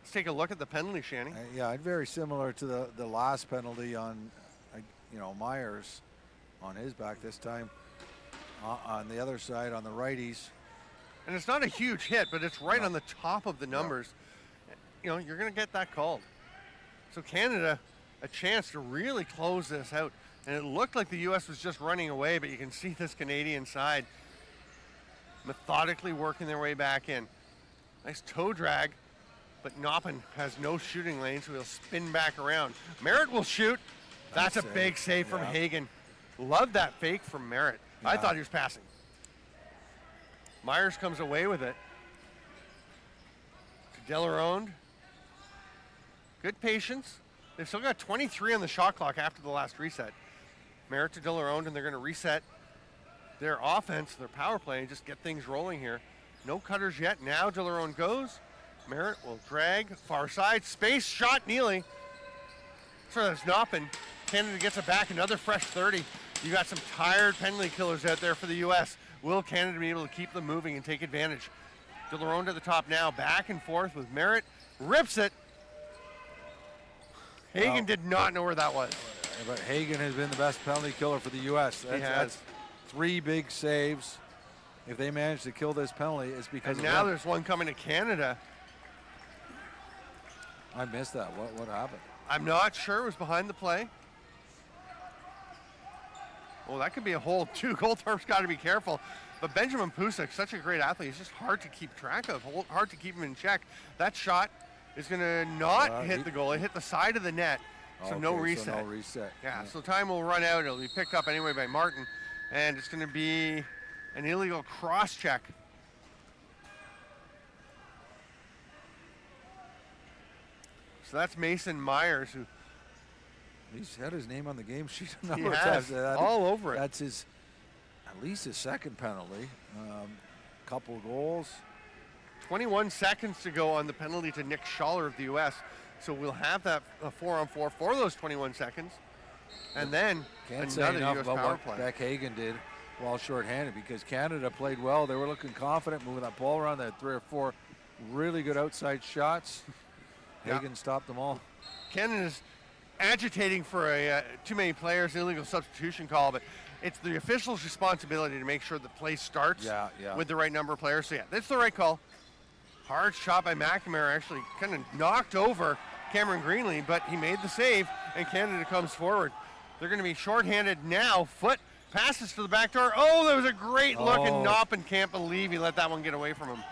Let's take a look at the penalty, Shanny. Yeah, very similar to the last penalty on, Myers on his back this time. On the other side, on the righties. And it's not a huge hit, but it's right on the top of the numbers. You know, you're going to get that called. So Canada, a chance to really close this out. And it looked like the U.S. was just running away, but you can see this Canadian side methodically working their way back in. Nice toe drag, but Noppen has no shooting lane, so he'll spin back around. Merritt will shoot. That's a big save from Hagen. Love that fake from Merritt. Yeah. I thought he was passing. Myers comes away with it. To Dillerond. Good patience. They've still got 23 on the shot clock after the last reset. Merritt to Dillerond, and they're going to reset their offense, their power play, and just get things rolling here. No cutters yet. Now Dillerond goes. Merritt will drag far side. Space shot Neely. So that's Noppen. Canada gets it back. Another fresh 30. You got some tired penalty killers out there for the U.S. Will Canada be able to keep them moving and take advantage? Dillerond at the top now. Back and forth with Merritt. Rips it. Hagen did not know where that was. But Hagen has been the best penalty killer for the U.S. That's 3 big saves. If they manage to kill this penalty, it's because and now there's one coming to Canada. I missed that. What happened? I'm not sure. It was behind the play. Oh, that could be a hold too. Goldthorpe's got to be careful. But Benjamin Pusick, such a great athlete, he's just hard to keep track of, hard to keep him in check. That shot is going to not hit the goal. It hit the side of the net, so no reset. So no reset. Yeah, so time will run out. It'll be picked up anyway by Martin, and it's going to be an illegal cross-check. So that's Mason Myers, who... He's had his name on the game sheet a He number of has, times. all over it. That's at least his second penalty. Couple goals. 21 seconds to go on the penalty to Nick Schaller of the U.S. So we'll have that 4-on-4 for those 21 seconds. And then Can't say another enough U.S. about power what play. Beck Hagen did while shorthanded, because Canada played well. They were looking confident moving that ball around. They had 3 or 4 really good outside shots. Hagen stopped them all. Canada's agitating for a too many players, illegal substitution call, but it's the official's responsibility to make sure the play starts with the right number of players. So yeah, that's the right call. Hard shot by McNamara, actually kind of knocked over Cameron Greenlee, but he made the save, and Canada comes forward. They're going to be shorthanded now. Foot passes to the back door. Oh, that was a great look, and Noppen can't believe he let that one get away from him.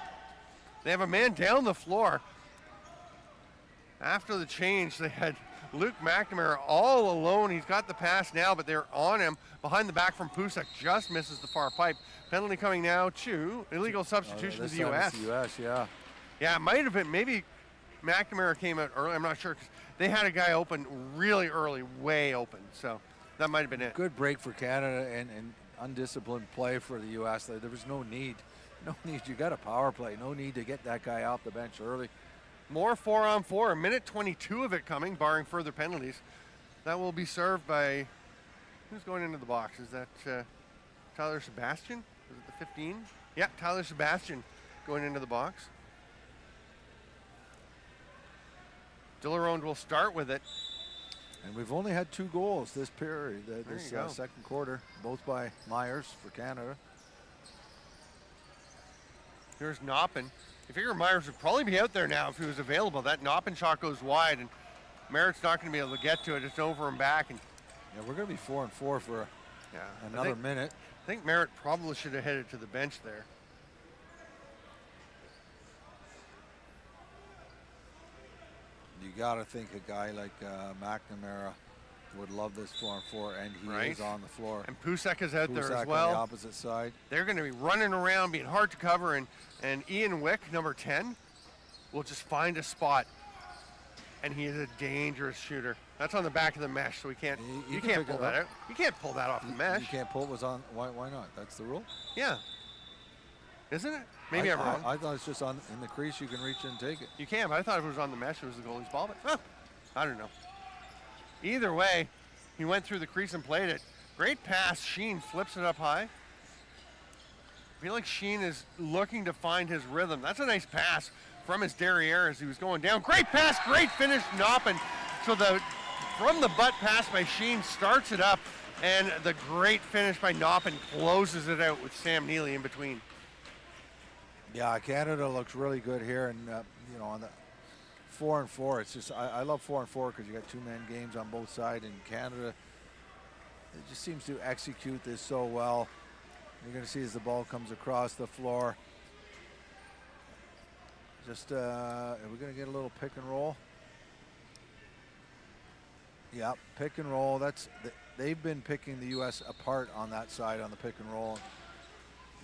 They have a man down the floor. After the change, they had Luke McNamara all alone. He's got the pass now, but they're on him. Behind the back from Pusick, just misses the far pipe. Penalty coming now to illegal substitution to the U.S. The U.S., yeah. Yeah, it might have been. Maybe McNamara came out early. I'm not sure, because they had a guy open really early, way open. So that might have been it. Good break for Canada and undisciplined play for the U.S. There was no need. No need. You got a power play. No need to get that guy off the bench early. More 4-on-4, a minute 22 of it coming, barring further penalties. That will be served by, who's going into the box? Is that Tyler Sebastian? Is it the 15? Yeah, Tyler Sebastian going into the box. Dillerone will start with it. And we've only had 2 goals this period, this second quarter, both by Myers for Canada. Here's Noppen. You figure Myers would probably be out there now if he was available. That Noppen shot goes wide, and Merritt's not going to be able to get to it. It's over and back. And yeah, we're going to be 4-4 for another minute. I think Merritt probably should have headed to the bench there. You got to think a guy like McNamara would love this 4-on-4, and he is on the floor. And Pusick is out there as on well. The opposite side. They're going to be running around, being hard to cover, and Ian Wick, number 10, will just find a spot. And he is a dangerous shooter. That's on the back of the mesh, so we can't. You can't pull that out. You can't pull that off the mesh. You can't pull it. Was on. Why not? That's the rule. Yeah. Isn't it? Maybe I'm wrong. I thought it's just in the crease. You can reach in and take it. You can, but I thought if it was on the mesh, it was the goalie's ball. But I don't know. Either way, he went through the crease and played it. Great pass. Sheen flips it up high. I feel like Sheen is looking to find his rhythm. That's a nice pass from his derriere as he was going down. Great pass, great finish, Noppen. So from the butt pass by Sheen starts it up, and the great finish by Noppen closes it out with Sam Neely in between. Yeah, Canada looks really good here, and on the 4-on-4, it's just I love 4-on-4 because you got 2-man games on both sides, and Canada it just seems to execute this so well. You're going to see as the ball comes across the floor. Just are we going to get a little pick and roll? Yeah, pick and roll. They've been picking the U.S. apart on that side on the pick and roll.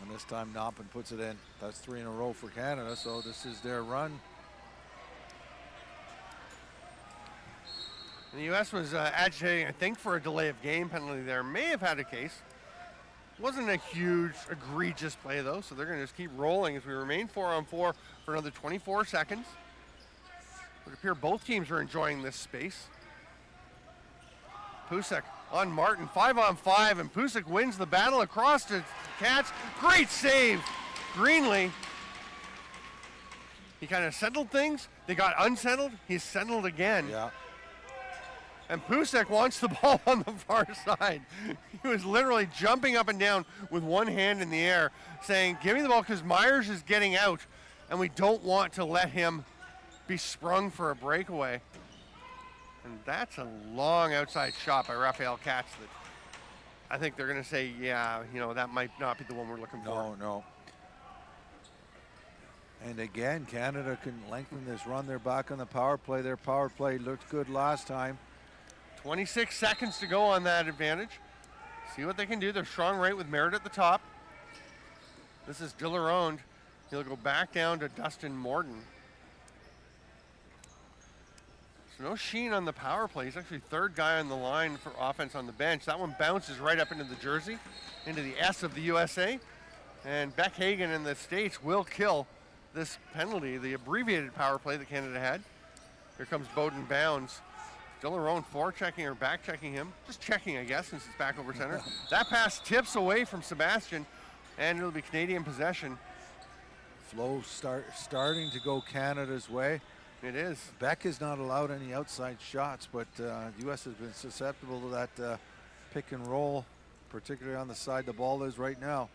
And this time Noppen puts it in. That's 3 in a row for Canada, so this is their run. And the U.S. was agitating, I think, for a delay of game penalty there. May have had a case. Wasn't a huge, egregious play, though, so they're going to just keep rolling as we remain 4-on-4 for another 24 seconds. It would appear both teams are enjoying this space. Pusick on Martin, 5-on-5, and Pusick wins the battle across to Cats. Great save, Greenlee. He kind of settled things. They got unsettled. He's settled again. Yeah. And Pusick wants the ball on the far side. He was literally jumping up and down with one hand in the air, saying, give me the ball because Myers is getting out, and we don't want to let him be sprung for a breakaway. And that's a long outside shot by Raphael Katz that I think they're going to say, yeah, that might not be the one we're looking for. No. And again, Canada can lengthen this run. They're back on the power play. Their power play looked good last time. 26 seconds to go on that advantage. See what they can do. They're strong right with Merritt at the top. This is Dillaronde. He'll go back down to Dustin Morton. So no Sheen on the power play. He's actually third guy on the line for offense on the bench. That one bounces right up into the jersey, into the S of the USA. And Beck Hagan in the States will kill this penalty, the abbreviated power play that Canada had. Here comes Bowden Bounds. Dillaronde forechecking or back checking him. Just checking, I guess, since it's back over center. That pass tips away from Sebastian, and it'll be Canadian possession. Flow starting to go Canada's way. It is. Beck has not allowed any outside shots, but the U.S. has been susceptible to that pick and roll, particularly on the side the ball is right now.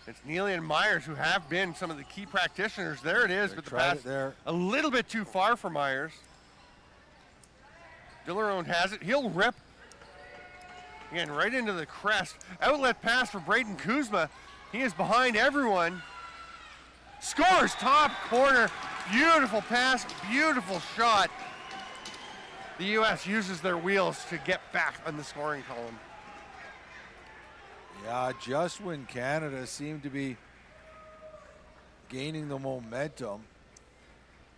It's Neely and Myers who have been some of the key practitioners. There it is, but the pass there. A little bit too far for Myers. Dillaronde has it. He'll rip. Again, right into the crest. Outlet pass for Braden Kuzma. He is behind everyone. Scores top corner. Beautiful pass, beautiful shot. The U.S. uses their wheels to get back on the scoring column. Yeah, just when Canada seemed to be gaining the momentum,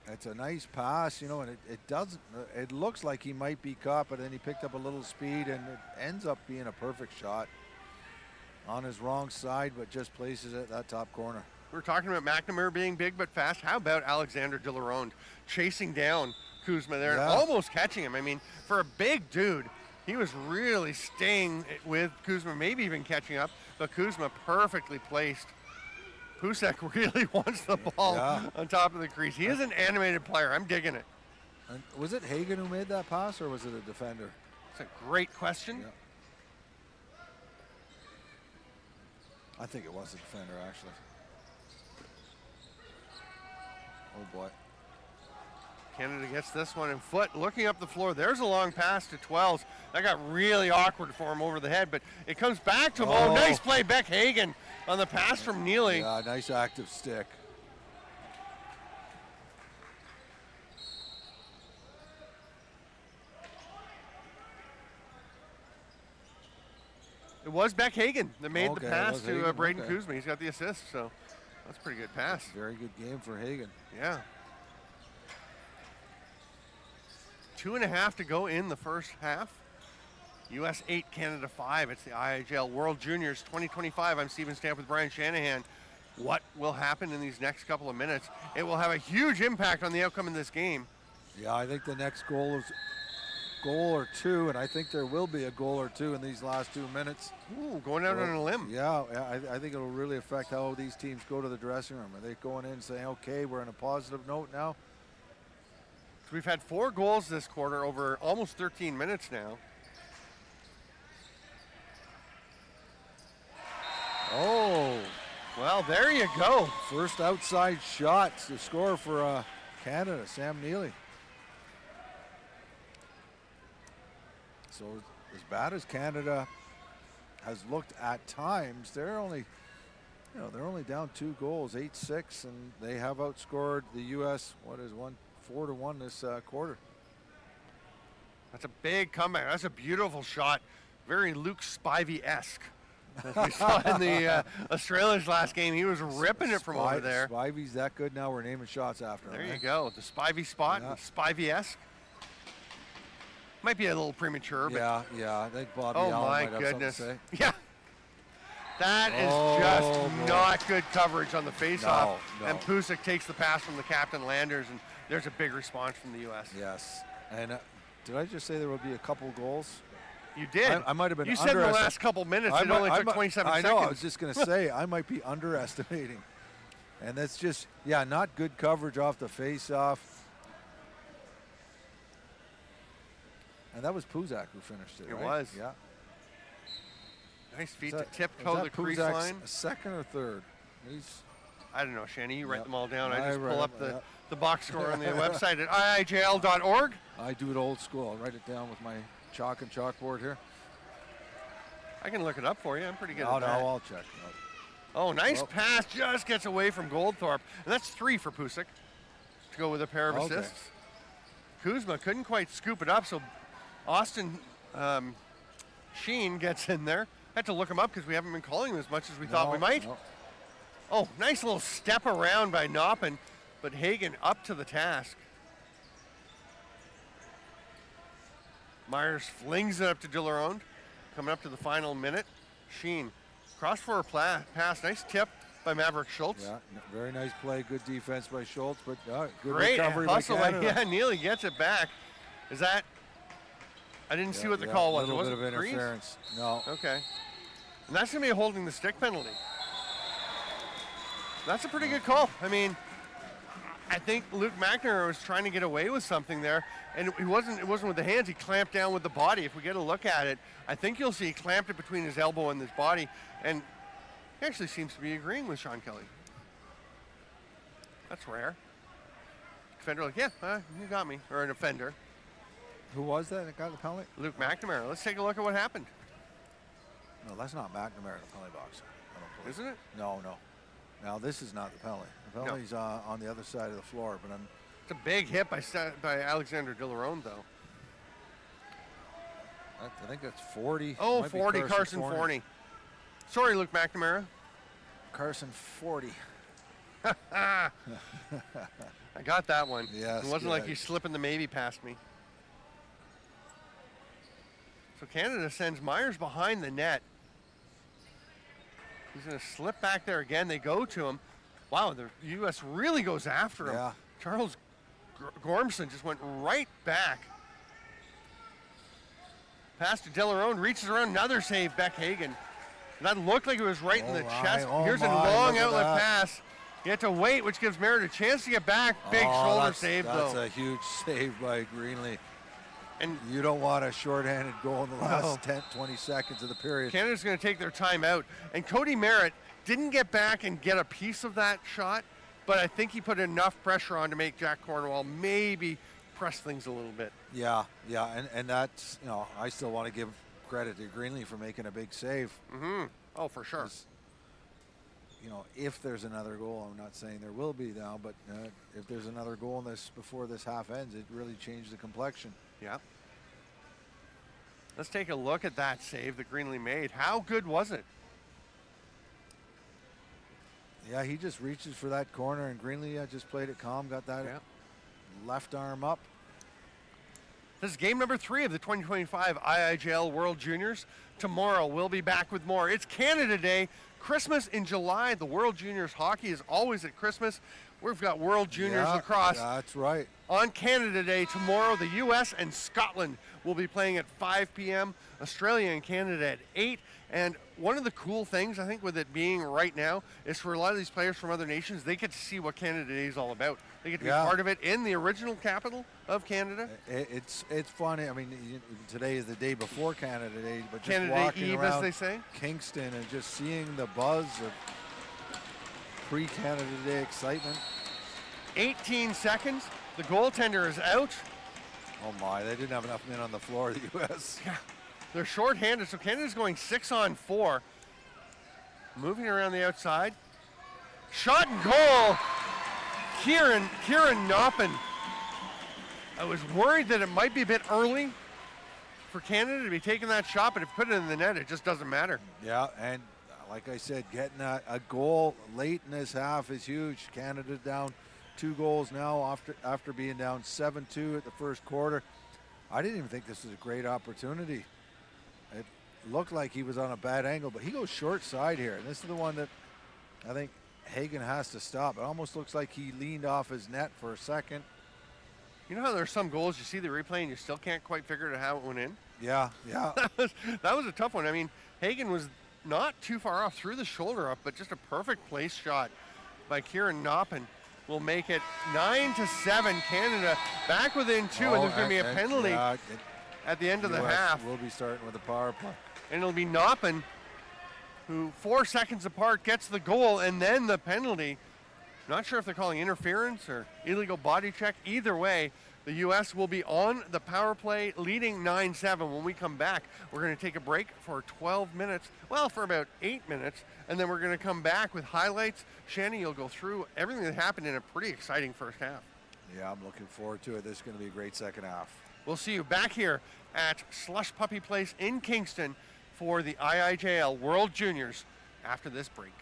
it's a nice pass, and it looks like he might be caught, but then he picked up a little speed, and it ends up being a perfect shot on his wrong side, but just places it at that top corner. We were talking about McNamara being big but fast. How about Alexander Dillaronde chasing down Kuzma there and almost catching him? I mean, for a big dude, he was really staying with Kuzma, maybe even catching up, but Kuzma perfectly placed. Pusek really wants the ball on top of the crease. He is an animated player. I'm digging it. And was it Hagan who made that pass, or was it a defender? It's a great question. Yeah. I think it was a defender, actually. Oh, boy. Canada gets this one in foot. Looking up the floor, there's a long pass to 12s. That got really awkward for him over the head, but it comes back to him. Oh, nice play, Beck Hagan on the pass from Neely. Yeah, nice active stick. It was Beck Hagan that made the pass to Hagan. Braden Kuzma. He's got the assist, so that's a pretty good pass. Very good game for Hagan. Yeah. 2.5 to go in the first half. US 8, Canada 5. It's the IIJL World Juniors 2025. I'm Steven Stamp with Brian Shanahan. What will happen in these next couple of minutes? It will have a huge impact on the outcome in this game. Yeah, I think the next goal is goal or two, and I think there will be a goal or two in these last 2 minutes. Ooh, going out on a limb. Yeah, I think it'll really affect how these teams go to the dressing room. Are they going in and saying, okay, we're on a positive note now? So we've had 4 goals this quarter over almost 13 minutes now. Oh. Well, there you go. First outside shot to score for Canada, Sam Neely. So as bad as Canada has looked at times, they're only down 2 goals, 8-6, and they have outscored the U.S. 4-1 this quarter. That's a big comeback. That's a beautiful shot. Very Luke Spivey-esque. As we saw in the Australians last game, he was ripping it from over there. Spivey's that good now. We're naming shots after him. There you go. The Spivey spot, Spivey-esque. Might be a little premature, but yeah. I think Bobby oh Allen my might have goodness, something to say. yeah. That is just not good coverage on the faceoff. No. And Pusick takes the pass from the captain Landers, and there's a big response from the U.S. Yes, and did I just say there will be a couple goals? You did. I might have been. You said in the last couple minutes it only took 27 seconds. I know. I was just going to say I might be underestimating, and that's just not good coverage off the faceoff. And that was Puzak who finished it. It right? was. Yeah. Nice feet to tiptoe the crease Puzak's line. Second or third? I don't know, Shanny. You write them all down. I I just write pull up them, the box score on the website at IIJL.org. I do it old school. I'll write it down with my chalk and chalkboard here. I can look it up for you. I'm pretty good No, at that. I'll check. Oh, nice Well. pass. Just gets away from Goldthorpe. And that's 3 for Pusick to go with a pair of Okay. assists. Kuzma couldn't quite scoop it up, so Austin Sheen gets in there. I had to look him up because we haven't been calling him as much as we thought we might. No. Oh, nice little step around by Noppen, but Hagen up to the task. Myers flings it up to Dilleronde, coming up to the final minute. Sheen, cross-forward pass, nice tip by Maverick Schultz. Yeah, very nice play, good defense by Schultz, but good Great recovery hustle. by Canada. Yeah, Neely gets it back. Is that? I didn't see what the call was. A little Was bit it of Greaves? interference. No. Okay. And that's going to be a holding the stick penalty. That's a pretty good call. I mean, I think Luke McNamara was trying to get away with something there, and it wasn't with the hands. He clamped down with the body. If we get a look at it, I think you'll see he clamped it between his elbow and his body, and he actually seems to be agreeing with Sean Kelly. That's rare. Defender like, yeah, you got me, or an offender. Who was that got the penalty? Luke McNamara. Let's take a look at what happened. No, that's not McNamara in the penalty box. I don't believe. Isn't it? No. Now, this is not the penalty. The penalty's on the other side of the floor, but It's a big hit by Alexander Dilleronde, though. I think that's 40. Oh, Might be 40, Carson Forney. Sorry, Luke McNamara. Carson 40. I got that one. Yes, It wasn't like good. he's slipping the maybe past me. So Canada sends Myers behind the net. He's going to slip back there again. They go to him. Wow, the U.S. really goes after him. Yeah. Charles Gormson just went right back. Pass to Dilleronde, reaches around, another save, Beck Hagen. That looked like it was right in the chest. Here's a long outlet pass. You have to wait, which gives Merritt a chance to get back. Big shoulder save, though. That's a huge save by Greenlee. And you don't want a shorthanded goal in the last 10, 20 seconds of the period. Canada's going to take their time out. And Cody Merritt didn't get back and get a piece of that shot, but I think he put enough pressure on to make Jack Cornwall maybe press things a little bit. Yeah, and that's, I still want to give credit to Greenlee for making a big save. Mm-hmm. Oh, for sure. If there's another goal, I'm not saying there will be now, but if there's another goal in this before this half ends, it really changed the complexion. Yeah. Let's take a look at that save that Greenlee made. How good was it? Yeah, he just reaches for that corner, and Greenlee just played it calm, got that left arm up. This is game number 3 of the 2025 IIJL World Juniors. Tomorrow we'll be back with more. It's Canada Day, Christmas in July. The World Juniors hockey is always at Christmas. We've got World Juniors lacrosse. That's right. On Canada Day tomorrow, the U.S. and Scotland will be playing at 5 p.m., Australia and Canada at 8. And one of the cool things, I think, with it being right now, is for a lot of these players from other nations, they get to see what Canada Day is all about. They get to be part of it in the original capital of Canada. It's funny. I mean, today is the day before Canada Day, but just Canada walking Day Eve, around as they say. Kingston and just seeing the buzz of pre-Canada Day excitement. 18 seconds. The goaltender is out. Oh my, they didn't have enough men on the floor, the U.S. Yeah, they're shorthanded, so Canada's going 6-on-4. Moving around the outside. Shot and goal. Kieran Noppen. I was worried that it might be a bit early for Canada to be taking that shot, but if you put it in the net, it just doesn't matter. Yeah, and like I said, getting a goal late in this half is huge. Canada down 2 goals now after being down 7-2 at the first quarter. I didn't even think this was a great opportunity. It looked like he was on a bad angle, but he goes short side here. And this is the one that I think Hagen has to stop. It almost looks like he leaned off his net for a second. You know how there's some goals you see the replay and you still can't quite figure out how it went in? Yeah. that was a tough one. I mean, Hagen was not too far off, through the shoulder up, but just a perfect place shot by Kieran Noppen will make it 9-7. Canada back within 2, and there's going to be a penalty at the end of the half. We'll be starting with a power play. And it'll be Noppen who 4 seconds apart gets the goal and then the penalty. Not sure if they're calling interference or illegal body check. Either way, The U.S. will be on the power play leading 9-7. When we come back, we're going to take a break for 12 minutes, well, for about 8 minutes, and then we're going to come back with highlights. Shanny, you'll go through everything that happened in a pretty exciting first half. Yeah, I'm looking forward to it. This is going to be a great second half. We'll see you back here at Slush Puppie Place in Kingston for the IIJL World Juniors after this break.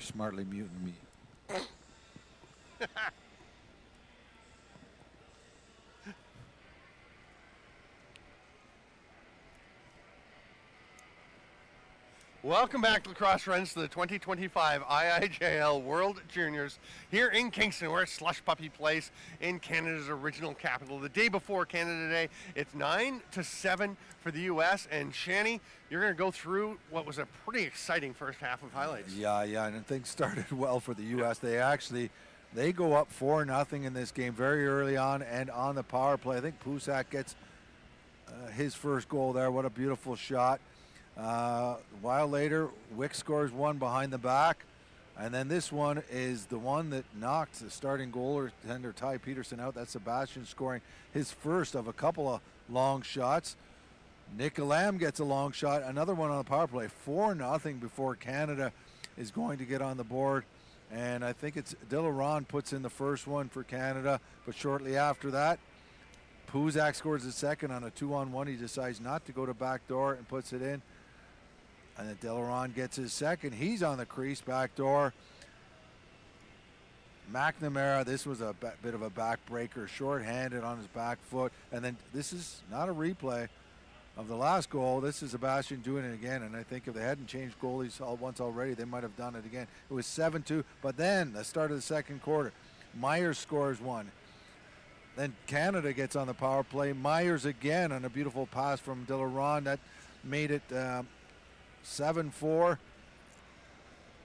They're smartly muting me. Welcome back, lacrosse friends, to the 2025 IIJL World Juniors here in Kingston. We're at Slush Puppie Place in Canada's original capital. The day before Canada Day, it's 9-7 for the U.S. And Shanny, you're going to go through what was a pretty exciting first half of highlights. Yeah, and things started well for the U.S. They go up 4-0 in this game very early on, and on the power play, I think Pusak gets his first goal there. What a beautiful shot. A while later, Wick scores one behind the back, and then this one is the one that knocked the starting goaltender Ty Peterson out. That's Sebastian scoring his first of a couple of long shots. Nick Lamb gets a long shot, another one on the power play. 4-0 before Canada is going to get on the board, and I think it's Delaron puts in the first one for Canada, but shortly after that, Pusak scores the second on a 2-on-1. He decides not to go to backdoor and puts it in. And then Delaron gets his second. He's on the crease, backdoor. McNamara, this was a bit of a backbreaker, short-handed on his back foot. And then this is not a replay of the last goal. This is Sebastian doing it again. And I think if they hadn't changed goalies once already, they might have done it again. It was 7-2. But then, the start of the second quarter, Myers scores one. Then Canada gets on the power play. Myers again on a beautiful pass from Delaron. That made it 7-4.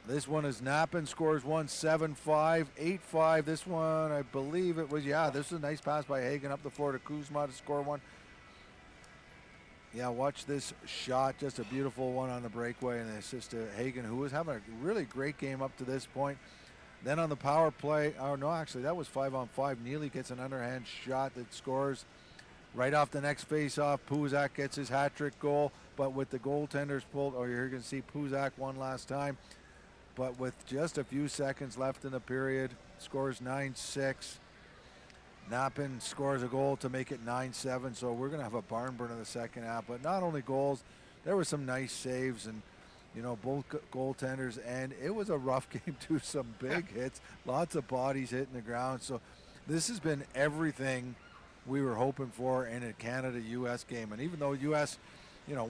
This one is Nappin, scores one, 7-5, 8-5. This one, I believe it was, this is a nice pass by Hagen up the floor to Kuzma to score one. Yeah, watch this shot, just a beautiful one on the breakaway and the assist to Hagen, who was having a really great game up to this point. Then on the power play, oh no, actually that was 5-on-5. Neely gets an underhand shot that scores. Right off the next face-off, Pusak gets his hat-trick goal, but with the goaltenders pulled, you're going to see Pusak one last time, but with just a few seconds left in the period, scores 9-6. Nappin scores a goal to make it 9-7, so we're going to have a barn burn in the second half. But not only goals, there were some nice saves, and both goaltenders, and it was a rough game too. Some big hits, lots of bodies hitting the ground. So this has been everything we were hoping for in a Canada-U.S. game. And even though U.S.,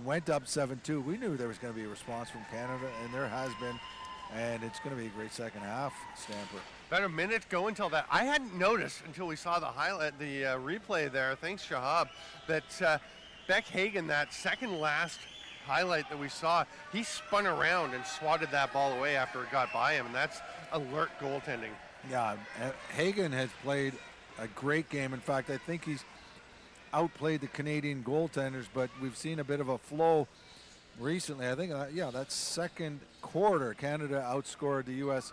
went up 7-2, we knew there was going to be a response from Canada, and there has been. And it's going to be a great second half, Stamper. About a minute go until that. I hadn't noticed until we saw the highlight, the replay there. Thanks, Shahab, that Beck Hagen, that second last highlight that we saw, he spun around and swatted that ball away after it got by him, and that's alert goaltending. Yeah, Hagen has played a great game. In fact, I think he's outplayed the Canadian goaltenders, but we've seen a bit of a flow recently. I think, that second quarter, Canada outscored the U.S.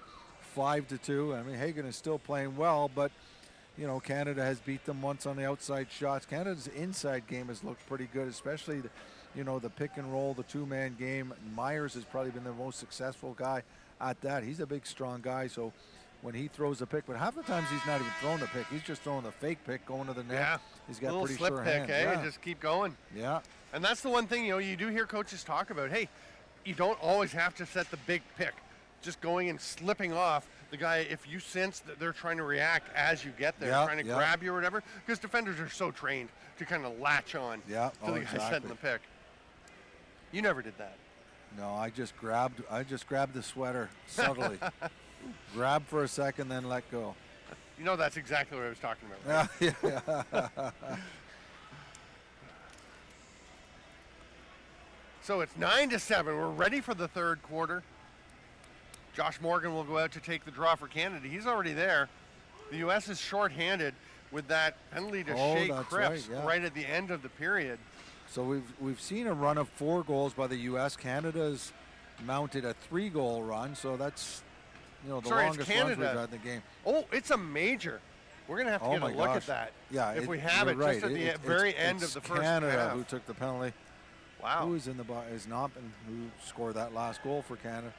5-2. I mean, Hagen is still playing well, but, Canada has beat them once on the outside shots. Canada's inside game has looked pretty good, especially the pick and roll, the two-man game. Myers has probably been the most successful guy at that. He's a big, strong guy, so when he throws a pick, but half the times he's not even throwing the pick. He's just throwing the fake pick going to the net. Yeah. He's got little pretty slip sure pick, hands. eh? Just keep going. Yeah. And that's the one thing, you do hear coaches talk about, hey, you don't always have to set the big pick. Just going and slipping off the guy, if you sense that they're trying to react as you get there, trying to grab you or whatever, because defenders are so trained to kind of latch on to the guy setting the pick. You never did that. No, I just grabbed the sweater subtly. Grab for a second, then let go. That's exactly what I was talking about. Right? Yeah. So it's 9-7. We're ready for the third quarter. Josh Morgan will go out to take the draw for Canada. He's already there. The U.S. is shorthanded with that penalty to Shea Cripps right at the end of the period. So we've seen a run of 4 goals by the U.S. Canada's mounted a 3-goal run, so that's the longest run we've had in the game. Oh, it's a major. We're going to have to get a look at that. Yeah, if we have it right. just at the very end of the first Canada half. who took the penalty. Wow. Who is in the box? Is Noppin who scored that last goal for Canada?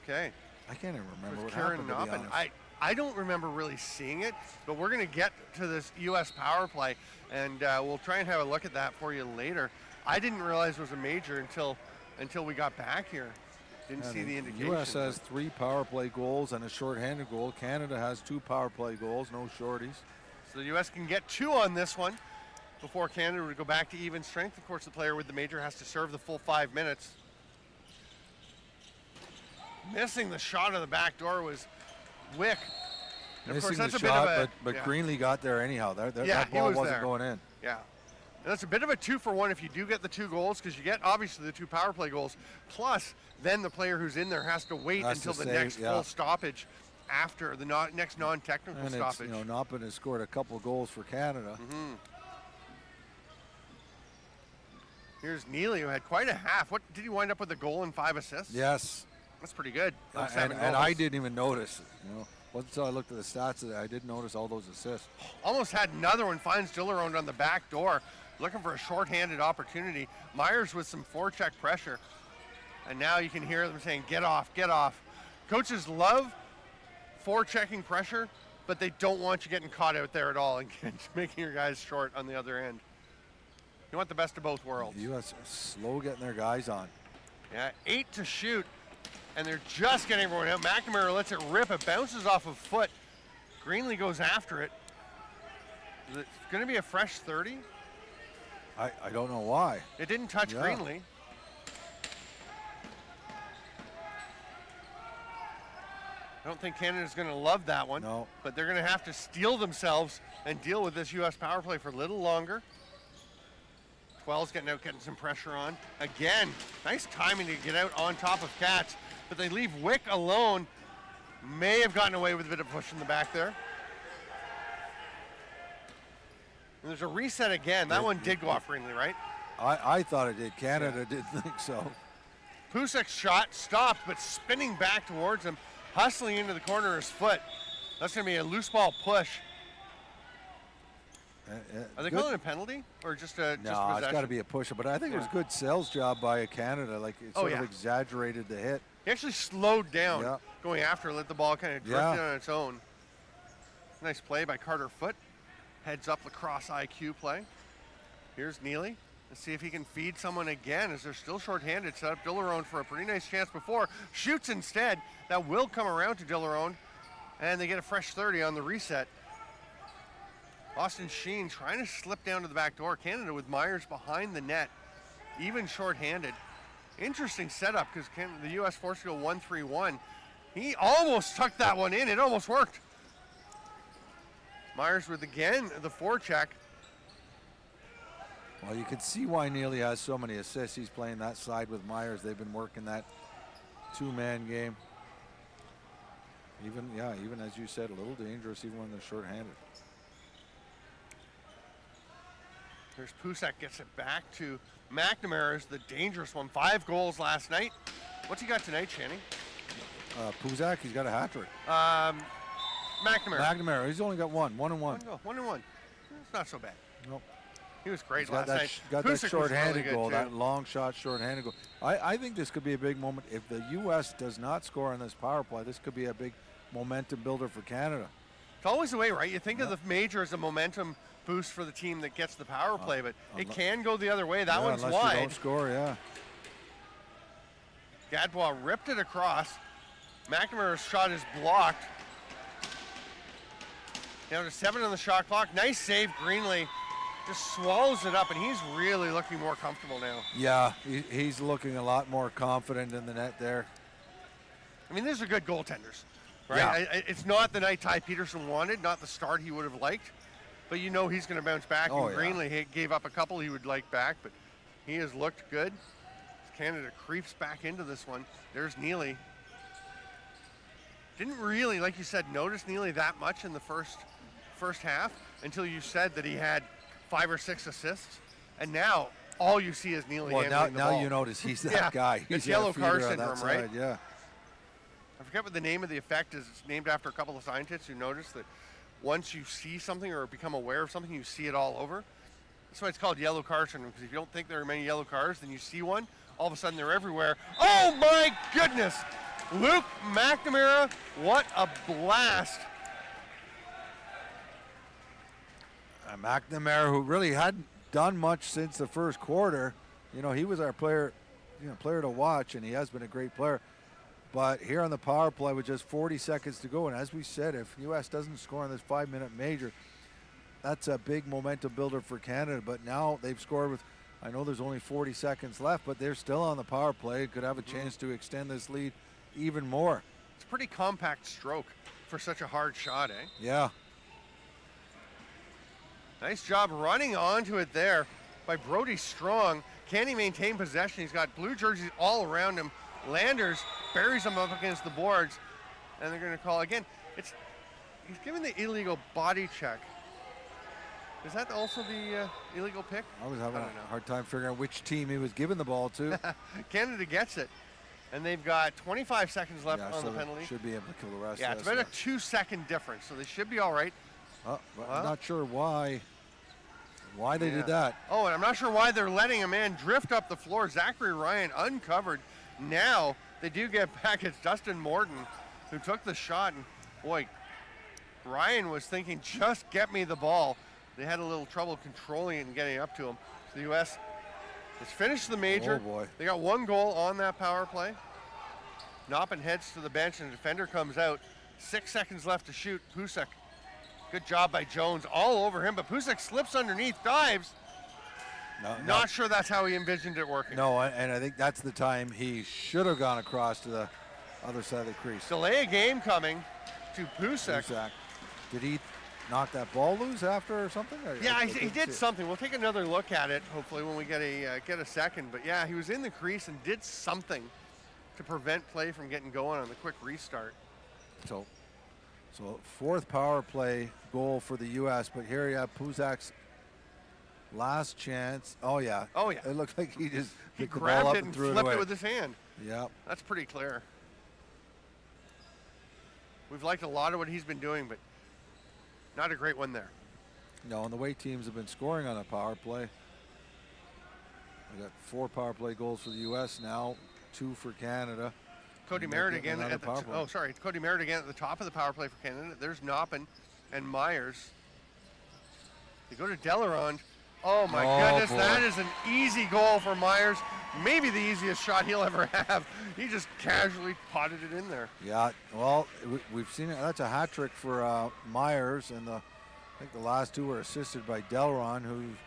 Okay. I can't even remember what Karen happened, to be honest. I don't remember really seeing it, but we're going to get to this U.S. power play, and we'll try and have a look at that for you later. I didn't realize it was a major until we got back here. Didn't And see the indication. U.S. has 3 power play goals and a shorthanded goal. Canada has 2 power play goals, no shorties. So the U.S. can get 2 on this one before Canada would go back to even strength. Of course, the player with the major has to serve the full 5 minutes. Missing the shot of the back door was Wick. And of course, Missing that's the a bit shot, of a, but yeah. Greenlee got there anyhow. That he ball was wasn't there. going in. Yeah. And that's a bit of a 2-for-1 if you do get the 2 goals, because you get obviously the 2 power play goals. Plus, then the player who's in there has to wait until the next full stoppage after the next non-technical and stoppage. It's, Noppin has scored a couple goals for Canada. Here's Neely, who had quite a half. What did he wind up with, a goal and 5 assists? Yes. That's pretty good. And I didn't even notice. Wasn't until I looked at the stats that I didn't notice all those assists. Almost had another one. Finds Dillerone on the back door, looking for a shorthanded opportunity. Myers with some forecheck pressure, and now you can hear them saying, "Get off, get off." Coaches love forechecking pressure, but they don't want you getting caught out there at all and making your guys short on the other end. You want the best of both worlds. U.S. slow getting their guys on. Yeah, 8 to shoot. And they're just getting everyone out. McNamara lets it rip. It bounces off of foot. Greenlee goes after it. It's going to be a fresh 30. I don't know why. It didn't touch Greenlee. I don't think Canada's going to love that one. No. But they're going to have to steel themselves and deal with this U.S. power play for a little longer. 12's getting out, getting some pressure on. Again, nice timing to get out on top of Katz. But they leave Wick alone. May have gotten away with a bit of push in the back there. And there's a reset again. That one did go off Greenlee, right? I thought it did. Canada didn't think so. Pusak's shot stopped, but spinning back towards him, hustling into the corner of his foot. That's going to be a loose ball push. Are they calling it a penalty or just a No, it's got to be a pusher. But I think it was a good sales job by Canada. Like it sort of exaggerated the hit. He actually slowed down going after, let the ball kind of drift in on its own. Nice play by Carter Foote. Heads up lacrosse IQ play. Here's Neely. Let's see if he can feed someone again as they're still shorthanded. Set up Dillerone for a pretty nice chance before. Shoots instead. That will come around to Dillerone. And they get a fresh 30 on the reset. Austin Sheen trying to slip down to the back door. Canada with Myers behind the net, even shorthanded. Interesting setup because the U.S. forced to go 1-3-1. He almost tucked that one in. It almost worked. Myers with, again, the forecheck. Well, you can see why Neely has so many assists. He's playing that side with Myers. They've been working that 2-man game. Even as you said, a little dangerous even when they're shorthanded. There's Pusak, gets it back to McNamara, is the dangerous one. 5 goals last night. What's he got tonight, Channing? Pusak, he's got a hat trick. McNamara, he's only got one. 1 and 1. 1 and 1. It's not so bad. Nope. He was great He's got last night. Got Pusak that short-handed really goal, too. that long shot short-handed goal. I think this could be a big moment. If the U.S. does not score on this power play, this could be a big momentum builder for Canada. It's always the way, right? You think of the major as a momentum boost for the team that gets the power play, but it can go the other way. That one's unless wide. You don't score, Gadbois ripped it across. McNamara's shot is blocked. Down to 7 on the shot clock. Nice save, Greenlee. Just swallows it up, and he's really looking more comfortable now. Yeah, he's looking a lot more confident in the net there. I mean, these are good goaltenders, right? Yeah. It's not the night Ty Peterson wanted, not the start he would have liked, but you know he's going to bounce back. Oh, and Greenlee gave up a couple he would like back, but he has looked good. Canada creeps back into this one. There's Neely. Didn't really, like you said, notice Neely that much in the first half until you said that he had 5 or 6 assists, and now all you see is Neely handling the ball. Now you notice he's that guy. He's it's yellow car syndrome, right? Yeah. I forget what the name of the effect is. It's named after a couple of scientists who noticed that once you see something or become aware of something, you see it all over. That's why it's called yellow car syndrome, because if you don't think there are many yellow cars, then you see one, all of a sudden they're everywhere. Oh my goodness! Luke McNamara, what a blast. McNamara, who really hadn't done much since the first quarter, he was our player to watch, and he has been a great player. But here on the power play with just 40 seconds to go, and as we said, if U.S. doesn't score on this 5-minute major, that's a big momentum builder for Canada. But now they've scored with, I know there's only 40 seconds left, but they're still on the power play. Could have a chance to extend this lead even more. It's a pretty compact stroke for such a hard shot, eh? Yeah. Nice job running onto it there by Brody Strong. Can he maintain possession? He's got blue jerseys all around him. Landers buries him up against the boards, and they're going to call again. He's given the illegal body check. Is that also the illegal pick? I was having a hard time figuring out which team he was giving the ball to. Canada gets it, and they've got 25 seconds left on the penalty. Should be able to kill the rest. Yeah, it's about a 2-second difference, so they should be all right. I'm not sure why they did that. Oh, and I'm not sure why they're letting a man drift up the floor. Zachary Ryan uncovered. Now they do get back. It's Dustin Morton who took the shot, and boy, Ryan was thinking, just get me the ball. They had a little trouble controlling it and getting up to him. So the U.S. has finished the major. Oh boy. They got 1 goal on that power play. Noppin heads to the bench, and the defender comes out. 6 seconds left to shoot. Pusek. Good job by Jones all over him, but Pusek slips underneath, dives. Not sure that's how he envisioned it working. No, and I think that's the time he should have gone across to the other side of the crease. Delay a game coming to Pusek. Did he knock that ball loose after or something? Yeah, he did something. We'll take another look at it, hopefully, when we get a second. But yeah, he was in the crease and did something to prevent play from getting going on the quick restart. So 4th power play goal for the U.S., but here you have Pusek's last chance. Oh yeah. It looked like he just picked the ball up and threw it away. Flipped it with his hand. Yeah. That's pretty clear. We've liked a lot of what he's been doing, but not a great one there. No, and the way teams have been scoring on a power play. We got 4 power play goals for the U.S. now, 2 for Canada. Cody Merritt again at the Cody Merritt again at the top of the power play for Canada. There's Noppin and Myers. They go to Delaronde. Oh my goodness, boy. That is an easy goal for Myers. Maybe the easiest shot he'll ever have. He just casually potted it in there. Yeah, well, we've seen it. That's a hat trick for Myers, and I think the last 2 were assisted by Delaronde, who's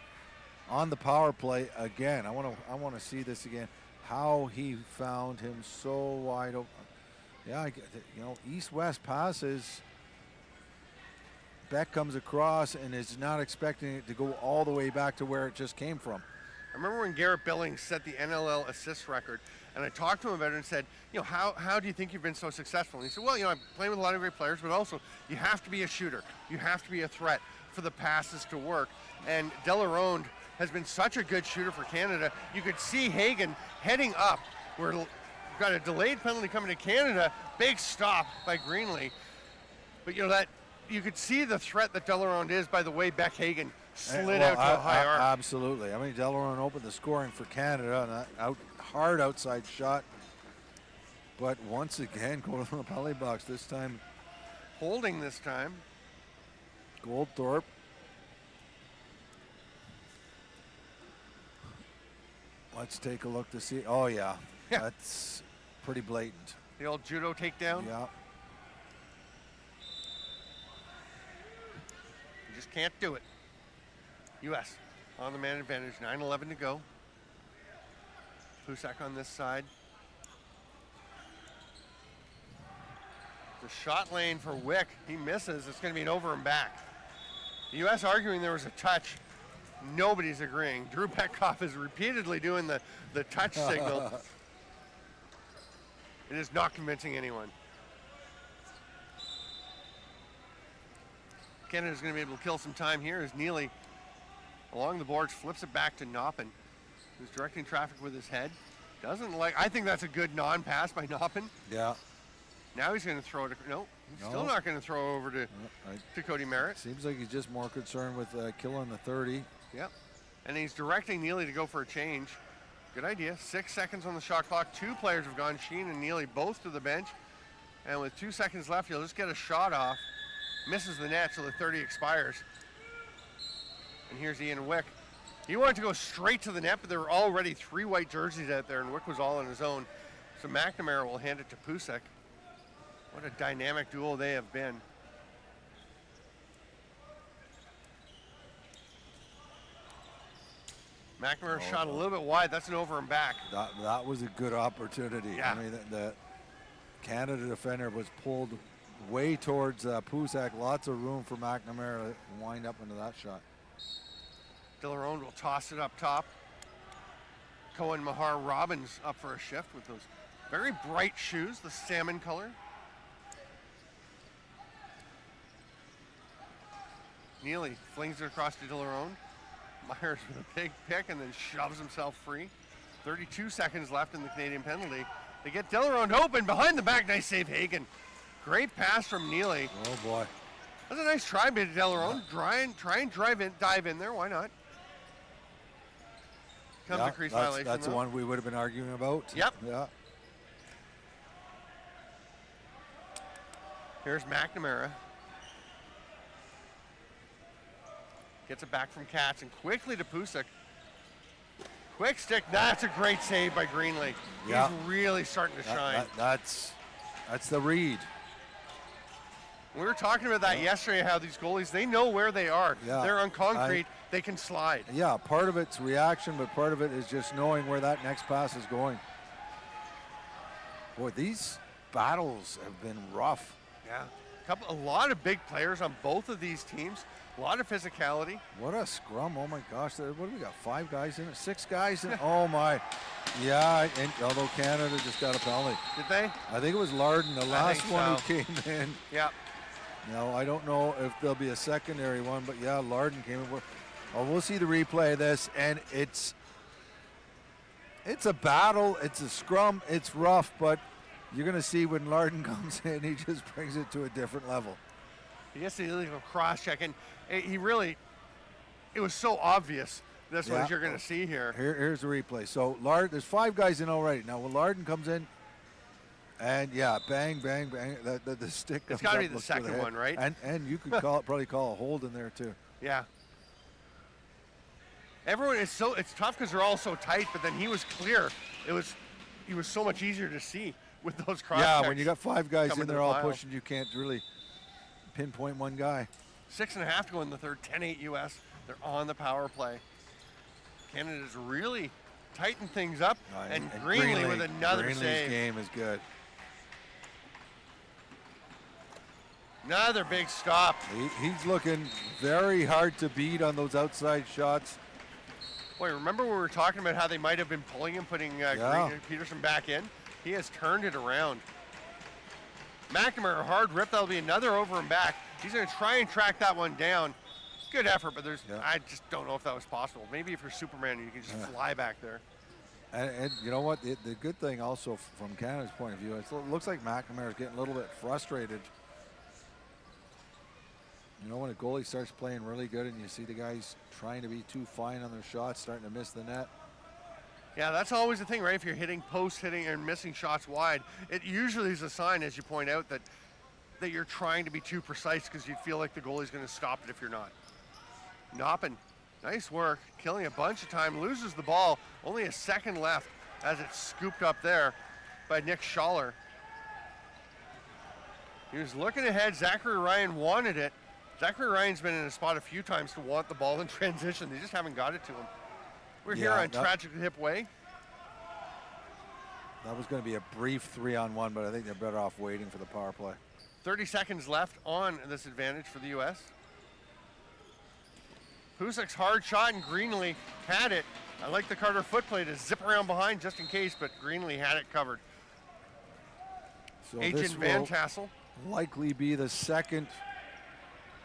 on the power play again. I want to see this again. How he found him so wide open. Yeah, east-west passes. Beck comes across and is not expecting it to go all the way back to where it just came from. I remember when Garrett Billings set the NLL assist record, and I talked to him about it and said, how do you think you've been so successful? And he said, well, I'm playing with a lot of great players, but also you have to be a shooter. You have to be a threat for the passes to work. And Delaronde has been such a good shooter for Canada. You could see Hagen heading up. We've got a delayed penalty coming to Canada. Big stop by Greenlee. But you could see the threat that Delaronde is by the way Beck Hagen slid out to a high arc. Absolutely. I mean, Delaronde opened the scoring for Canada, and hard outside shot. But once again, going to the penalty box this time. Holding this time. Goldthorpe. Let's take a look to see. Oh, yeah. That's pretty blatant. The old judo takedown? Yeah. You just can't do it. U.S. on the man advantage, 9:11 to go. Pusek on this side. The shot lane for Wick. He misses. It's going to be an over and back. The U.S. arguing there was a touch. Nobody's agreeing. Drew Petkoff is repeatedly doing the touch signal. It is not convincing anyone. Canada's going to be able to kill some time here as Neely, along the boards, flips it back to Noppin, who's directing traffic with his head. I think that's a good non-pass by Noppin. Yeah. Now he's going to throw it. No, he's still not going to throw over to Cody Merritt. Seems like he's just more concerned with killing the 30. Yep. And he's directing Neely to go for a change. Good idea. 6 seconds on the shot clock. 2 players have gone, Sheen and Neely, both to the bench. And with 2 seconds left, he'll just get a shot off. Misses the net, so the 30 expires. And here's Ian Wick. He wanted to go straight to the net, but there were already 3 white jerseys out there, and Wick was all on his own. So McNamara will hand it to Pusek. What a dynamic duo they have been. McNamara shot a little bit wide. That's an over and back. That was a good opportunity. Yeah. I mean, the Canada defender was pulled way towards Pusek. Lots of room for McNamara to wind up into that shot. Dillerone will toss it up top. Cohen Mahar Robbins up for a shift with those very bright shoes, the salmon color. Neely flings it across to Dillerone. Myers with a big pick and then shoves himself free. 32 seconds left in the Canadian penalty. They get Dillerone open behind the back. Nice save, Hagen. Great pass from Neely. Oh boy. That's a nice try by Dillerone. Try and dive in there. Why not? Comes a crease violation. That's the one we would have been arguing about. Yep. Yeah. Here's McNamara. Gets it back from Katz and quickly to Pusek. Quick stick. That's a great save by Greenlee. Yeah. He's really starting to shine. That's the read. We were talking about that yesterday, how these goalies, they know where they are. Yeah. They're on concrete. They can slide. Yeah, part of it's reaction, but part of it is just knowing where that next pass is going. Boy, these battles have been rough. Yeah. A lot of big players on both of these teams. A lot of physicality. What a scrum. Oh my gosh. What do we got? 5 guys in it? 6 guys in it? Oh my. Yeah, and although Canada just got a penalty. Did they? I think it was Larden, the last one so. who came in. Yeah. No, I don't know if there'll be a secondary one, but yeah, Larden came in. We'll see the replay of this, and it's a battle. It's a scrum. It's rough, but you're going to see when Larden comes in, he just brings it to a different level. He gets the illegal cross-check, and it was so obvious. That's what you're going to see here. Here's the replay. So there's 5 guys in already. Now when Larden comes in, and yeah, bang, bang, bang, the stick. It's got to be the second one, right? And you could probably call a hold in there too. Yeah. Everyone is it's tough because they're all so tight, but then he was clear. He was so much easier to see with those cross checks. Yeah, when you got 5 guys in there all pushing, you can't really pinpoint one guy. 6.5 to go in the third, 10-8 U.S. They're on the power play. Canada's really tightened things up, and Greenlee with another save. Greenlee's game is good. Another big stop. He's looking very hard to beat on those outside shots. Boy, remember when we were talking about how they might have been pulling him, putting Peterson back in? He has turned it around. McNamara, hard rip. That'll be another over and back. He's going to try and track that one down. Good effort, but I just don't know if that was possible. Maybe if you're Superman, you can just fly back there. And you know what? The good thing also from Canada's point of view, it looks like McNamara's getting a little bit frustrated. You know, when a goalie starts playing really good and you see the guys trying to be too fine on their shots, starting to miss the net. Yeah, that's always the thing, right? If you're hitting post, hitting and missing shots wide, it usually is a sign, as you point out, that you're trying to be too precise because you feel like the goalie's going to stop it if you're not. Noppin, nice work, killing a bunch of time, loses the ball. Only a second left as it's scooped up there by Nick Schaller. He was looking ahead. Zachary Ryan wanted it. Zachary Ryan's been in a spot a few times to want the ball in transition. They just haven't got it to him. We're here on Tragic Hip Way. That was going to be a brief 3-on-1, but I think they're better off waiting for the power play. 30 seconds left on this advantage for the U.S. Pusek's hard shot, and Greenlee had it. I like the Carter foot play to zip around behind just in case, but Greenlee had it covered. So Agent Van Tassel. Likely be the second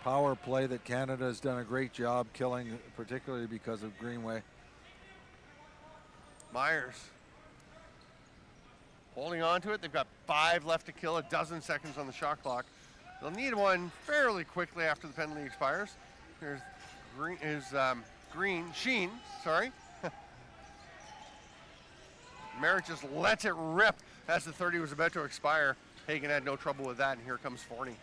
power play that Canada has done a great job killing, particularly because of Greenway. Myers holding on to it. They've got 5 left to kill, a dozen seconds on the shot clock. They'll need one fairly quickly after the penalty expires. Here's Sheen, sorry. Merritt just lets it rip as the 30 was about to expire. Hagen had no trouble with that, and here comes Forney.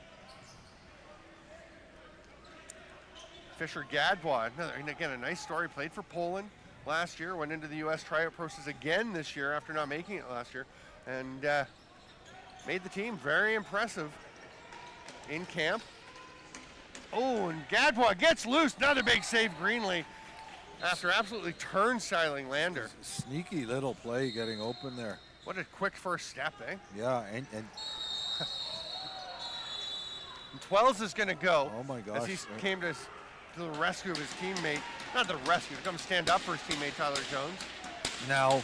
Fisher Gadbois, again, a nice story, played for Poland last year, went into the U.S. tryout process again this year after not making it last year. and made the team very impressive in camp. Oh, and Gadbois gets loose. Another big save, Greenlee, after absolutely turnstiling Lander. Sneaky little play getting open there. What a quick first step, eh? Yeah, and And Twelves is going to go. Oh my gosh. As he came to the rescue of his teammate. Not the rescue, to come stand up for his teammate, Tyler Jones. now,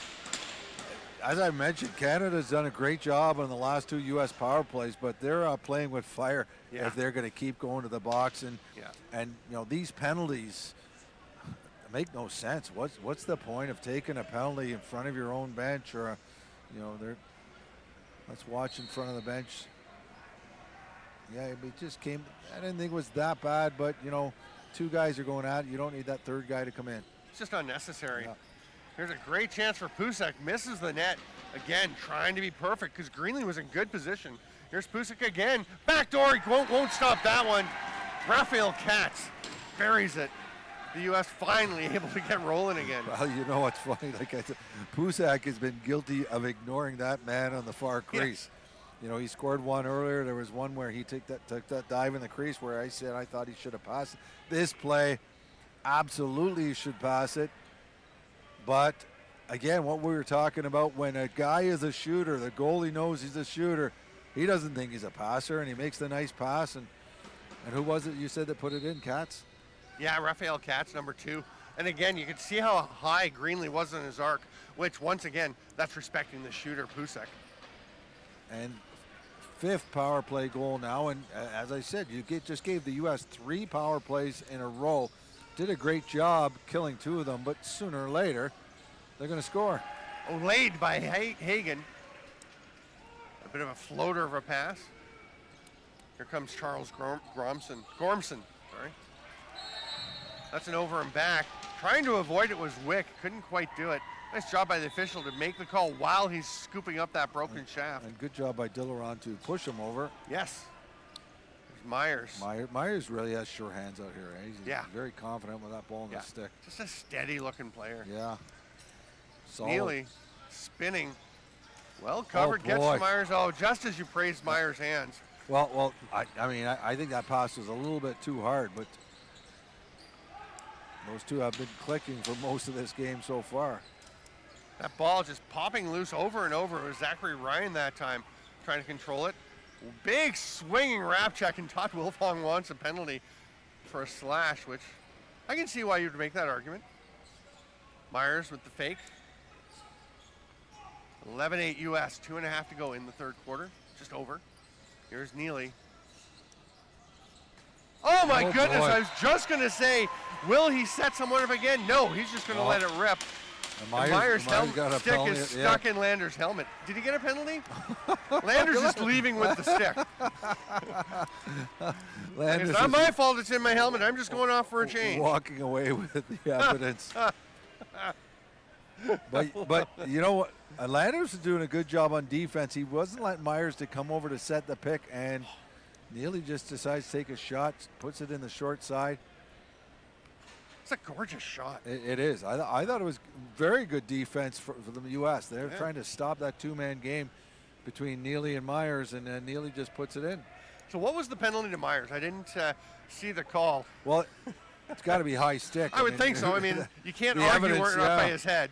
as I mentioned, Canada's done a great job on the last 2 U.S. power plays, but they're playing with fire Yeah. if they're going to keep going to the box. And Yeah. and you know, these penalties make no sense. What's the point of taking a penalty in front of your own bench, or let's watch in front of the bench. Yeah, it just came. I didn't think it was that bad, but 2 guys are going at it. You don't need that 3rd guy to come in. It's just unnecessary. Yeah. Here's a great chance for Pusak. Misses the net. Again, trying to be perfect because Greenlee was in good position. Here's Pusak again. Backdoor. He won't stop that one. Raphael Katz buries it. The U.S. finally able to get rolling again. Well, you know what's funny? Like I said, Pusak has been guilty of ignoring that man on the far crease. He scored one earlier. There was one where he took that dive in the crease where I said I thought he should have passed it. This play, absolutely he should pass it. But again, what we were talking about, when a guy is a shooter, the goalie knows he's a shooter. He doesn't think he's a passer, and he makes the nice pass. And who was it you said that put it in, Katz? Yeah, Raphael Katz, number 2. And again, you can see how high Greenlee was in his arc, which once again, that's respecting the shooter, Pusak. And 5th power play goal now. And as I said, just gave the U.S. 3 power plays in a row. Did a great job killing 2 of them, but sooner or later, they're going to score. Oh, laid by Hagen. A bit of a floater of a pass. Here comes Charles Gormson. Sorry. That's an over and back. Trying to avoid it was Wick. Couldn't quite do it. Nice job by the official to make the call while he's scooping up that broken shaft. And good job by Dillaron to push him over. Yes. There's Myers. Myers really has sure hands out here. Eh? He's Yeah. very confident with that ball in the stick. Just a steady looking player. Yeah. Solid. Neely spinning. Well covered. Gets boy. to Myers. Oh, just as you praised Myers' hands. Well, I think that pass was a little bit too hard, but those 2 have been clicking for most of this game so far. That ball just popping loose over and over. It was Zachary Ryan that time trying to control it. Big swinging wrap check, and Todd Wilfong wants a penalty for a slash, which I can see why you'd make that argument. Myers with the fake. 11-8 U.S., 2.5 to go in the 3rd quarter, just over. Here's Neely. Oh my goodness, boy. I was just going to say, will he set someone up again? No, he's just going to let it rip. And Myers' got a stick penalty, is stuck in Lander's helmet. Did he get a penalty? Lander's just leaving with the stick. Landers It's not is my fault it's in my helmet. I'm just going off for a change. walking away with the evidence. but you know what? Landers is doing a good job on defense. He wasn't letting Myers to come over to set the pick, and Neely just decides to take a shot, puts it in the short side. It's a gorgeous shot. It is. I thought it was very good defense for the U.S. They're trying to stop that 2-man game between Neely and Myers, and then Neely just puts it in. So what was the penalty to Myers? I didn't see the call. Well, it's got to be high stick. I would think so. I mean, you can't the argue evidence, where it up by yeah. his head.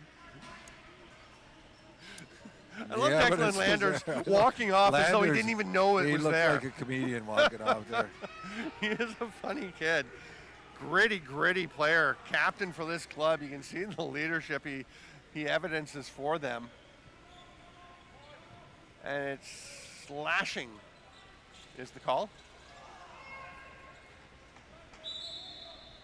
I The love evidence Declan was Landers there. walking off as though he Landers, didn't even know it he was looked there. like a comedian walking off there. He is a funny kid. Gritty player, captain for this club. You can see the leadership he evidences for them. And it's slashing is the call.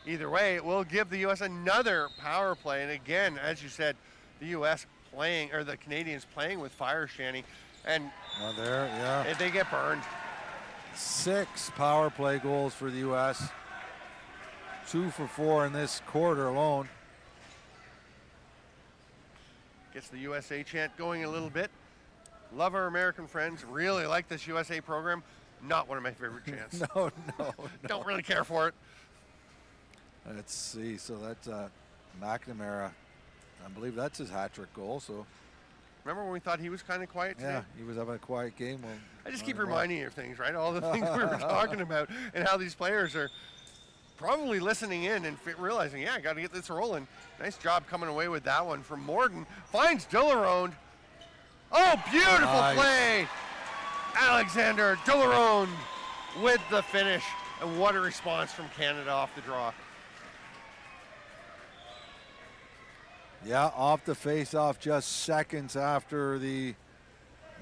Either way, it will give the U.S. another power play. And again, as you said, the U.S. playing, or the Canadians playing with fire, Shanny. And There, yeah. they get burned. 6 power play goals for the U.S. 2 for 4 in this quarter alone. Gets the USA chant going a little bit. Love our American friends. Really like this USA program. Not one of my favorite chants. No. Don't really care for it. Let's see. So that's McNamara. I believe that's his hat-trick goal. So Remember when we thought he was kind of quiet today? Yeah, he was having a quiet game. Well, I just keep reminding you of things, right? All the things we were talking about and how these players are probably listening in and realizing, yeah, I got to get this rolling. Nice job coming away with that one from Morden. Finds Dillerone. Oh, beautiful play. Alexander Dillerone with the finish. And what a response from Canada off the draw. Yeah, off the face-off just seconds after the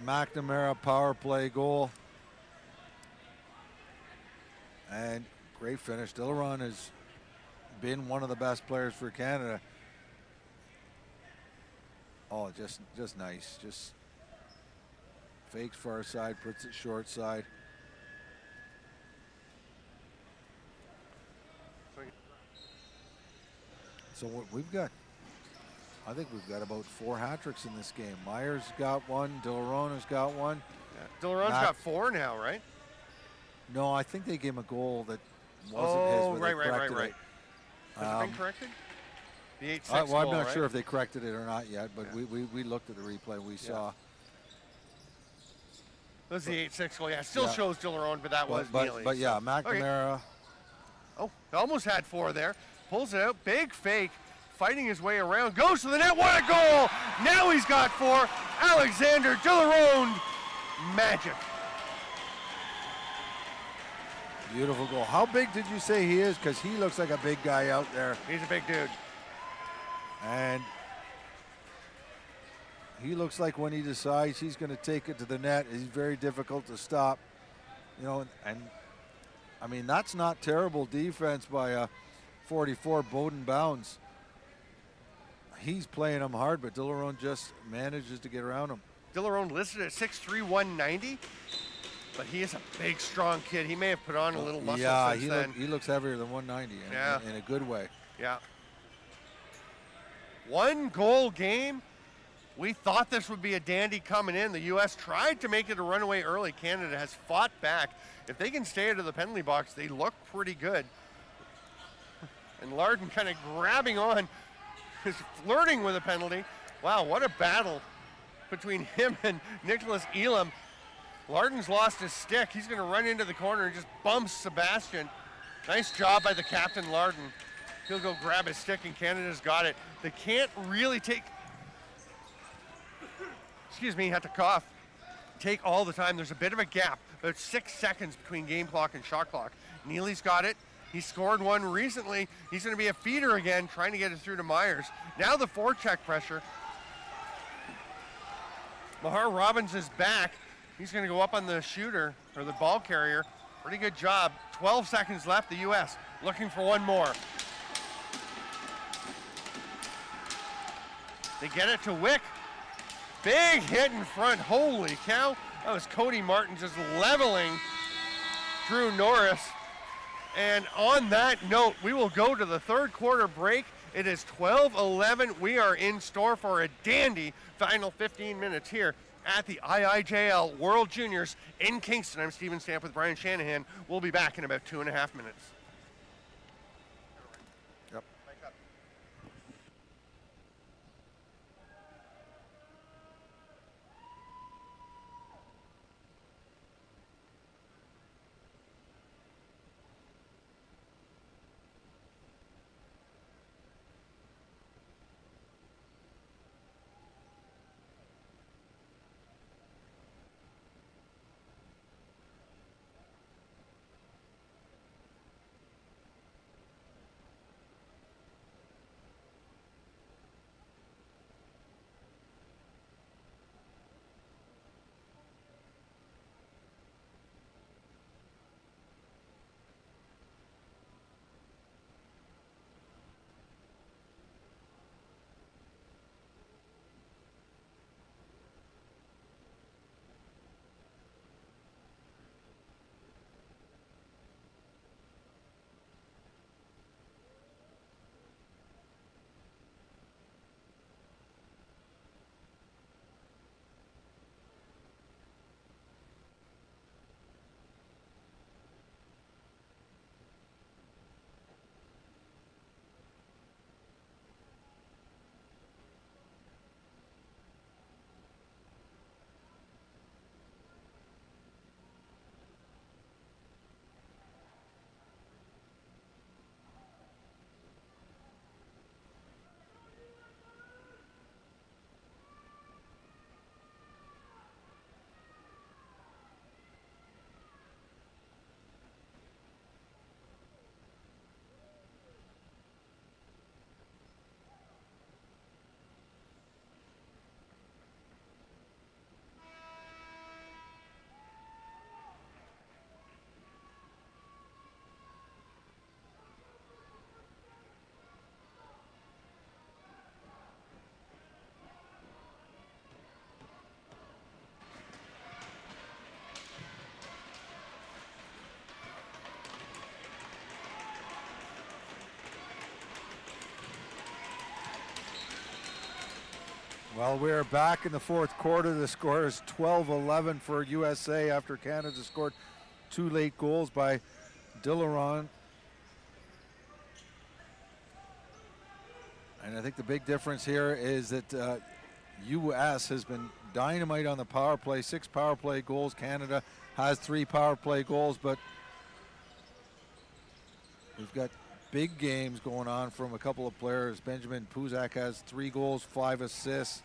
McNamara power play goal. And great finish. Dillerone has been one of the best players for Canada. Oh, just nice. Just fakes far side, puts it short side. So what we've got, I think we've got about 4 hat tricks in this game. Myers got one, Dillerone has got one. Yeah. Dillerone's got 4 now, right? No, I think they gave him a goal that wasn't his. Right. It. Has it been corrected? The 8-6 well, I'm goal, not right? sure if they corrected it or not yet, but yeah. we looked at the replay. We saw. That was the 8-6 goal. Yeah, still shows Dillerone, but that was Neely. But yeah, McNamara. Okay. Oh, almost had 4 there. Pulls it out, big fake, fighting his way around, goes to the net, what a goal! Now he's got 4, Alexander Dillerone, magic. Beautiful goal. How big did you say he is? Because he looks like a big guy out there. He's a big dude. And he looks like when he decides he's going to take it to the net, he's very difficult to stop. You know, and I mean, that's not terrible defense by 44 Bowden Bounds. He's playing him hard, but Dillerone just manages to get around him. Dillerone listed at 6'3", 190, but he is a big, strong kid. He may have put on a little muscle since then. He looks heavier than 190 in a good way. Yeah. 1-goal game. We thought this would be a dandy coming in. The U.S. tried to make it a runaway early. Canada has fought back. If they can stay out of the penalty box, they look pretty good. And Larden kind of grabbing on, is flirting with a penalty. Wow, what a battle between him and Nicholas Elam. Larden's lost his stick. He's going to run into the corner and just bumps Sebastian. Nice job by the captain, Larden. He'll go grab his stick, and Canada's got it. They can't really take, excuse me, had to cough, take all the time. There's a bit of a gap, about 6 seconds between game clock and shot clock. Neely's got it. He scored one recently. He's going to be a feeder again, trying to get it through to Myers. Now the forecheck pressure. Mahar Robbins is back. He's going to go up on the shooter, or the ball carrier. Pretty good job. 12 seconds left, the U.S. looking for one more. They get it to Wick. Big hit in front. Holy cow. That was Cody Martin just leveling Drew Norris. And on that note, we will go to the third quarter break. It is 12-11. We are in store for a dandy final 15 minutes here at the IIJL World Juniors in Kingston. I'm Steven Stamp with Brian Shanahan. We'll be back in about 2.5 minutes. Yep. Well, we're back in the fourth quarter. The score is 12-11 for USA after Canada scored 2 late goals by Dilleron. And I think the big difference here is that US has been dynamite on the power play, 6 power play goals. Canada has 3 power play goals, but we've got big games going on from a couple of players. Benjamin Puzak has 3 goals, 5 assists.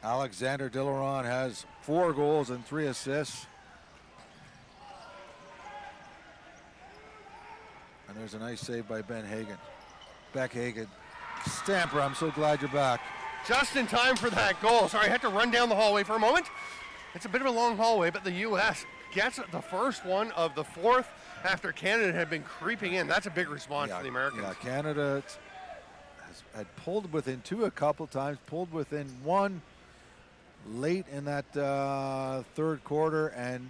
Alexander Dilleron has 4 goals and 3 assists. And there's a nice save by Ben Hagen. Beck Hagen. Stamper, I'm so glad you're back. Just in time for that goal. Sorry, I had to run down the hallway for a moment. It's a bit of a long hallway, but the U.S. gets the first one of the fourth after Canada had been creeping in. That's a big response for the Americans. Yeah, Canada had pulled within 2 a couple times, pulled within 1 late in that third quarter, and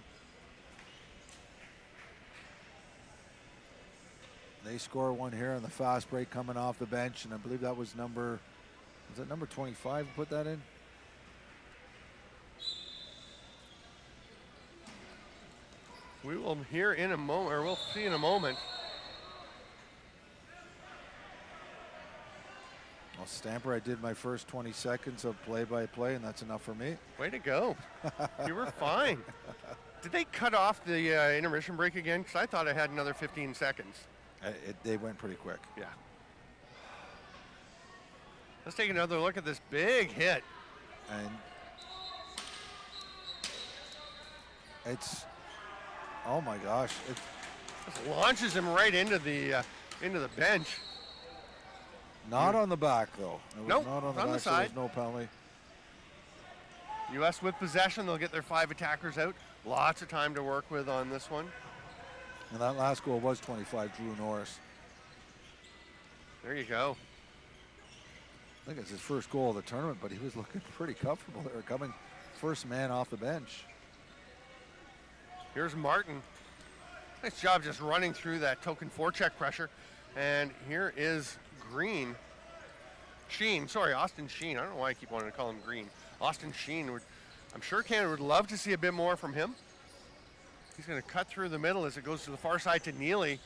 they score one here on the fast break coming off the bench, and I believe that was number 25 put that in? We will hear in a moment, or we'll see in a moment. Well, Stamper, I did my first 20 seconds of play-by-play, and that's enough for me. Way to go. You were fine. Did they cut off the intermission break again? Because I thought I had another 15 seconds. They went pretty quick. Yeah. Let's take another look at this big hit. And it's, oh my gosh. It just launches him right into the bench. Not on the back, though. Nope, not on the on back, the so side. there's no penalty. U.S. with possession. They'll get their 5 attackers out. Lots of time to work with on this one. And that last goal was 25, Drew Norris. There you go. I think it's his first goal of the tournament, but he was looking pretty comfortable there, coming first man off the bench. Here's Martin. Nice job just running through that token forecheck pressure. And here is Austin Sheen. I don't know why I keep wanting to call him Green. Austin Sheen. I'm sure Canada would love to see a bit more from him. He's going to cut through the middle as it goes to the far side to Neely.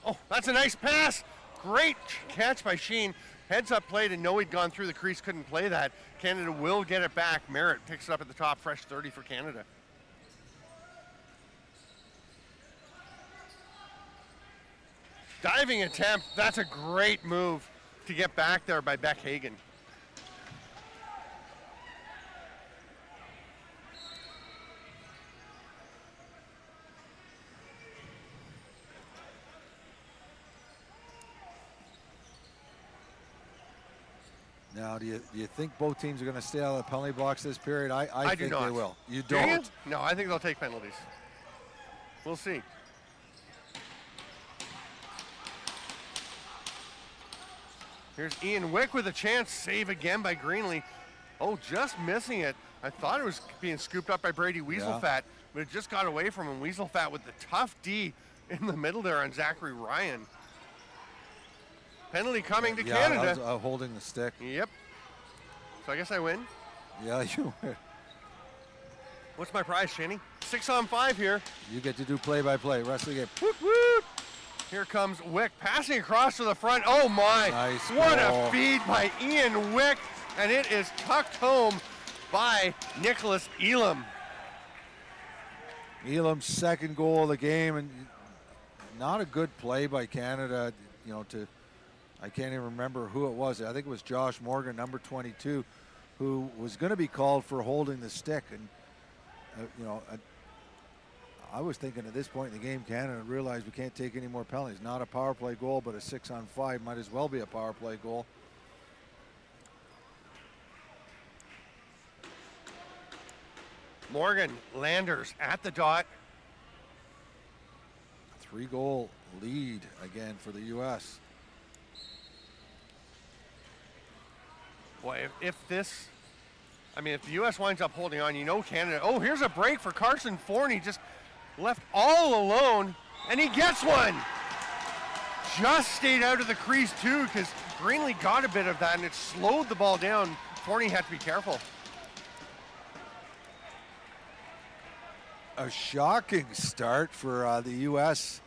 Oh, that's a nice pass. Great catch by Sheen. Heads up play to know he'd gone through the crease, couldn't play that. Canada will get it back. Merritt picks it up at the top, fresh 30 for Canada. Diving attempt, that's a great move to get back there by Beck Hagen. Now, do you think both teams are going to stay out of the penalty box this period? I think do not. they will. You Do you? don't? No, I think they'll take penalties. We'll see. Here's Ian Wick with a chance. Save again by Greenlee. Oh, just missing it. I thought it was being scooped up by Brady Weaselfat, but it just got away from him. Weaselfat with the tough D in the middle there on Zachary Ryan. Penalty coming to Canada. That was, holding the stick. Yep. So I guess I win. Yeah, you win. What's my prize, Shanny? 6 on 5 here. You get to do play-by-play. Rest of the game. Woot, woot. Here comes Wick passing across to the front. Oh my, nice what goal. a feed by Ian Wick. And it is tucked home by Nicholas Elam. Elam's second goal of the game, and not a good play by Canada, I can't even remember who it was. I think it was Josh Morgan, number 22, who was going to be called for holding the stick. And, I was thinking at this point in the game, Canada realized we can't take any more penalties. Not a power play goal, but a 6 on 5 might as well be a power play goal. Morgan, Landers at the dot. 3-goal lead again for the U.S. Boy, if the U.S. winds up holding on, Canada. Oh, here's a break for Carson Forney. Just left all alone, and he gets one. Just stayed out of the crease, too, because Greenlee got a bit of that, and it slowed the ball down Forney had to be careful. A shocking start for the U.S.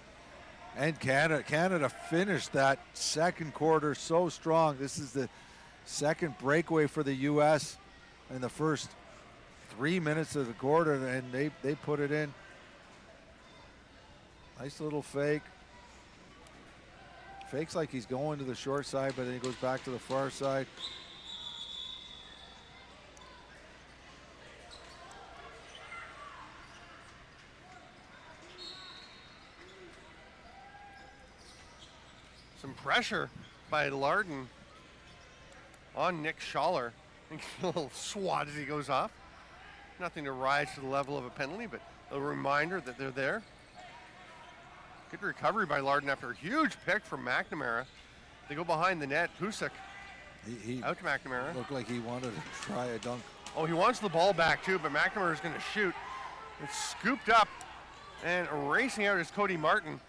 and Canada. Canada finished that second quarter so strong. This is the second breakaway for the U.S. in the first 3 minutes of the quarter, and they put it in. Nice little fake. Fakes like he's going to the short side, but then he goes back to the far side. Some pressure by Larden on Nick Schaller. A little swat as he goes off. Nothing to rise to the level of a penalty, but a reminder that they're there. Good recovery by Larden after a huge pick from McNamara. They go behind the net. Pusick He out to McNamara. looked like he wanted to try a dunk. Oh, he wants the ball back too, but McNamara is going to shoot. It's scooped up and racing out is Cody Martin.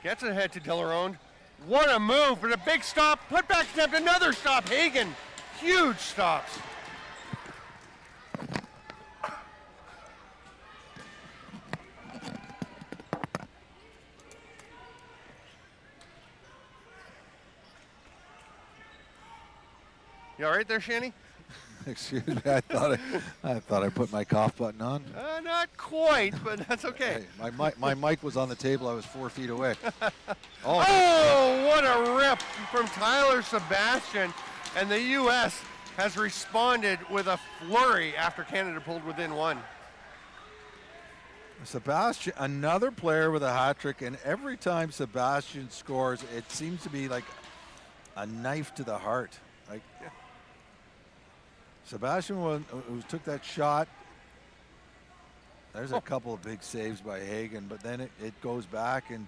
Gets ahead to Delarone. What a move, but a big stop. Put back attempt, another stop. Hagen, huge stops. You all right there, Shanny? Excuse me, I thought I put my cough button on. Not quite, but that's okay. Hey, my mic was on the table. I was 4 feet away. Oh, what a rip from Tyler Sebastian. And the U.S. has responded with a flurry after Canada pulled within one. Sebastian, another player with a hat trick, and every time Sebastian scores, it seems to be like a knife to the heart. Like Sebastian who took that shot. There's a couple of big saves by Hagen, but then it goes back, and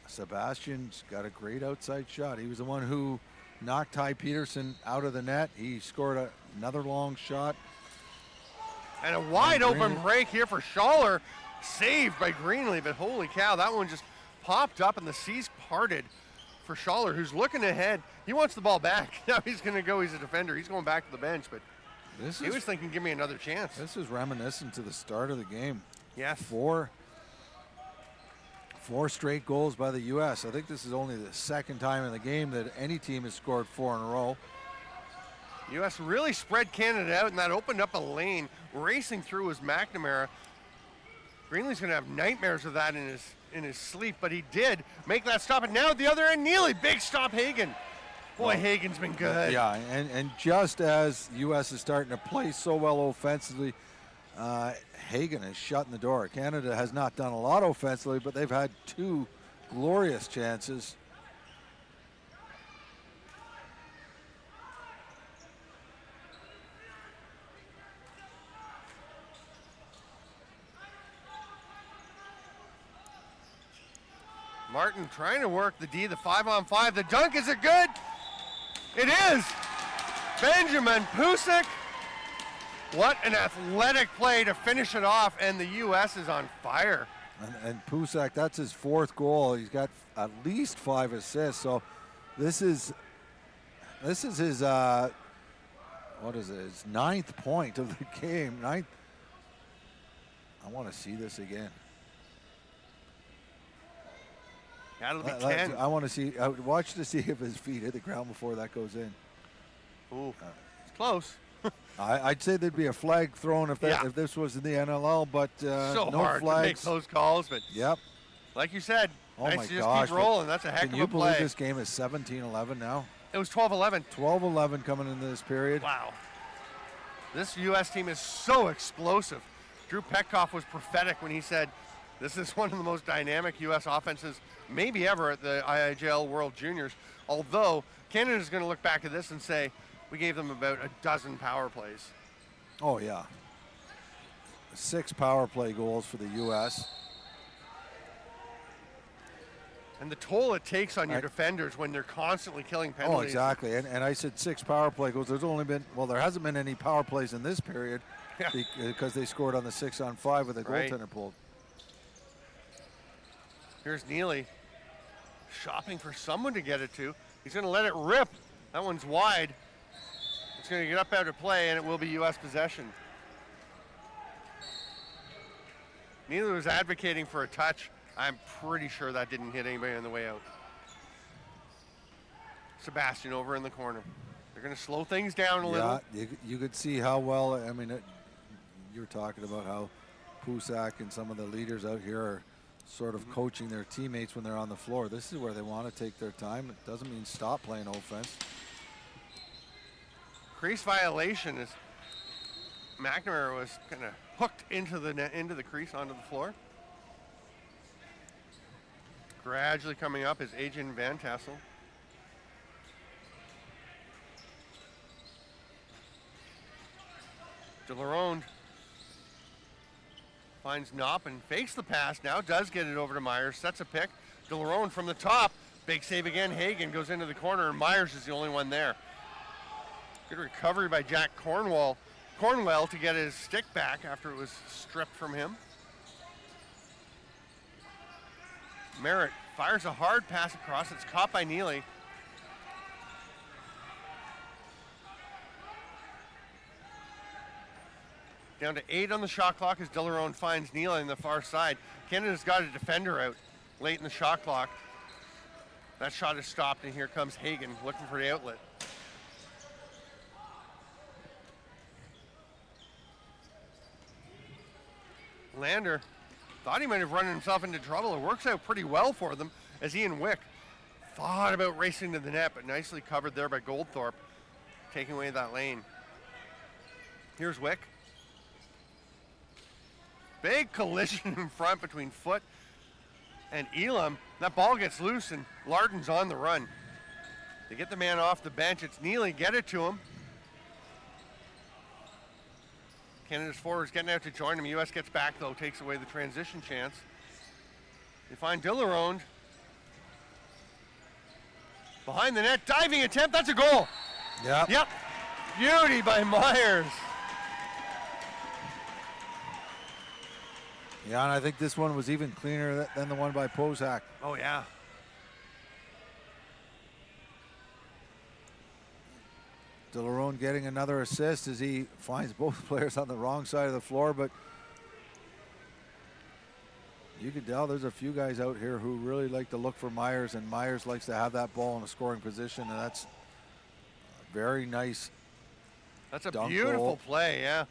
Sebastian's got a great outside shot. He was the one who knocked Ty Peterson out of the net. He scored another long shot. And a wide open break here for Schaller. Saved by Greenlee, but holy cow, that one just popped up and the seas parted for Schaller, who's looking ahead. He wants the ball back. Now he's going to go. He's a defender. He's going back to the bench, but he was thinking, give me another chance. This is reminiscent to the start of the game. Yes. Four straight goals by the U.S. I think this is only the second time in the game that any team has scored 4 in a row. U.S. really spread Canada out, and that opened up a lane. Racing through was McNamara. Greenlee's going to have nightmares of that in his sleep, but he did make that stop. And now at the other end, Neely, big stop, Hagen. Boy, Hagen's been good. Yeah, and just as U.S. is starting to play so well offensively, Hagen is shutting the door. Canada has not done a lot offensively, but they've had 2 glorious chances. Martin trying to work the D, the 5-on-5. The dunk, is it good? It is. Benjamin Pusick. What an athletic play to finish it off, and the U.S. is on fire. And Pusick, that's his 4th goal. He's got at least 5 assists. So this is his his 9th point of the game. 9th. I want to see this again. That'll be 10. I want to see. Watch to see if his feet hit the ground before that goes in. Ooh, it's close. I'd say there'd be a flag thrown if this was in the NLL, but so no hard flags. to make those calls, but yep. Like you said, Oh nice my to just gosh! keep rolling. That's a heck of a play. Can you believe this game is 17-11 now? It was 12-11. 12-11 coming into this period. Wow. This U.S. team is so explosive. Drew Petkoff was prophetic when he said, this is one of the most dynamic U.S. offenses maybe ever at the IIJL World Juniors. Although Canada's going to look back at this and say, we gave them about a dozen power plays. Oh, yeah. 6 power play goals for the U.S. And the toll it takes on your defenders when they're constantly killing penalties. Oh, exactly. And I said 6 power play goals. There's only been, well, there hasn't been any power plays in this period because they scored on the 6-on-5 with a goaltender pulled. Here's Neely shopping for someone to get it to. He's going to let it rip. That one's wide. going to get up out of play, and it will be U.S. possession. Neither was advocating for a touch. I'm pretty sure that didn't hit anybody on the way out. Sebastian over in the corner. They're going to slow things down a little. You could see how well, I mean, you were talking about how Pusak and some of the leaders out here are sort of coaching their teammates when they're on the floor. This is where they want to take their time. It doesn't mean stop playing offense. Crease violation is McNamara was kind of hooked into the net, into the crease onto the floor. Gradually coming up is Adrian Van Tassel. DeLaronde finds Knopp and fakes the pass. Now does get it over to Myers. Sets a pick. DeLaronde from the top. Big save again. Hagen goes into the corner, and Myers is the only one there. Good recovery by Jack Cornwell to get his stick back after it was stripped from him. Merritt fires a hard pass across. It's caught by Neely. Down to 8 on the shot clock as DeLaronde finds Neely on the far side. Canada's got a defender out late in the shot clock. That shot is stopped, and here comes Hagen looking for the outlet. Lander thought he might have run himself into trouble. It works out pretty well for them as Ian Wick thought about racing to the net, but nicely covered there by Goldthorpe, taking away that lane. Here's Wick. Big collision in front between Foote and Elam. That ball gets loose and Lardon's on the run. They get the man off the bench. It's Neely, get it to him. Canada's forwards getting out to join him. U.S. gets back though, takes away the transition chance. They find DeLaronde. Behind the net, diving attempt, that's a goal. Yep. Beauty by Myers. Yeah, and I think this one was even cleaner than the one by Pozak. Oh, yeah. DeLaronde getting another assist as he finds both players on the wrong side of the floor, but you can tell there's a few guys out here who really like to look for Myers, and Myers likes to have that ball in a scoring position, and that's a very nice. That's a beautiful play, yeah.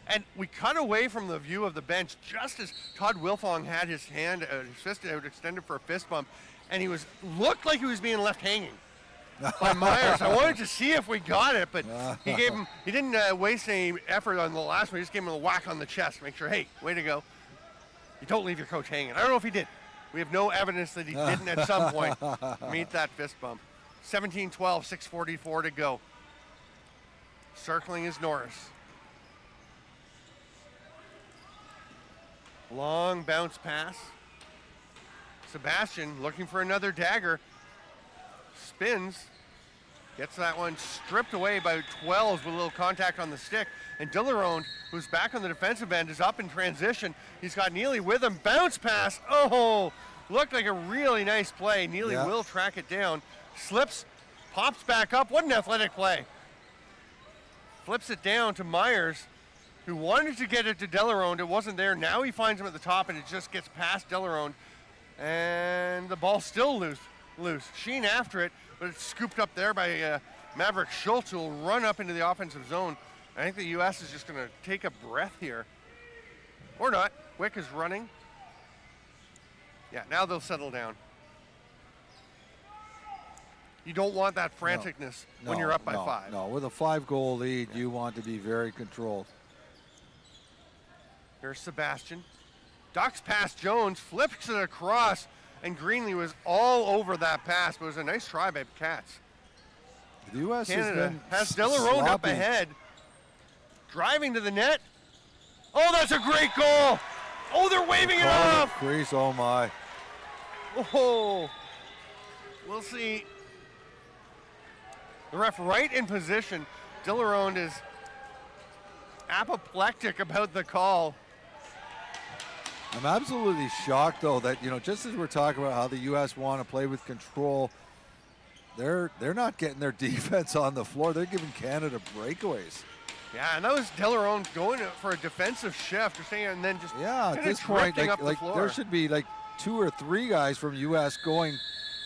And we cut away from the view of the bench just as Todd Wilfong had his hand, his fist out extended for a fist bump, and he looked like he was being left hanging by Myers. I wanted to see if we got it, but he didn't waste any effort on the last one. He just gave him a whack on the chest, make sure, hey, way to go. You don't leave your coach hanging. I don't know if he did. We have no evidence that he didn't at some point meet that fist bump. 17-12, 6:44 to go. Circling is Norris. Long bounce pass. Sebastian looking for another dagger. Spins. Gets that one stripped away by 12 with a little contact on the stick. And DeLaronde, who's back on the defensive end, is up in transition. He's got Neely with him. Bounce pass. Oh, looked like a really nice play. Neely will track it down. Slips, pops back up. What an athletic play. Flips it down to Myers, who wanted to get it to DeLaronde. It wasn't there. Now he finds him at the top, and it just gets past DeLaronde. And the ball's still loose. Sheen after it, but it's scooped up there by Maverick Schultz, who will run up into the offensive zone. I think the U.S. is just going to take a breath here. Or not. Wick is running. Yeah, now they'll settle down. You don't want that franticness when you're up by 5. No, with a 5-goal lead, you want to be very controlled. Here's Sebastian. Ducks past Jones, flips it across, and Greenlee was all over that pass, but it was a nice try by Cats. The U.S. Canada has DeLaronde up ahead. Driving to the net. Oh, that's a great goal. Oh, they're waving it off. Crease, oh my. Oh, we'll see. The ref right in position. DeLaronde is apoplectic about the call. I'm absolutely shocked, though, that, just as we're talking about how the U.S. want to play with control, they're not getting their defense on the floor. They're giving Canada breakaways. Yeah, and that was Delarone going for a defensive shift, or saying, and then just at this point, like there should be like 2 or 3 guys from U.S. going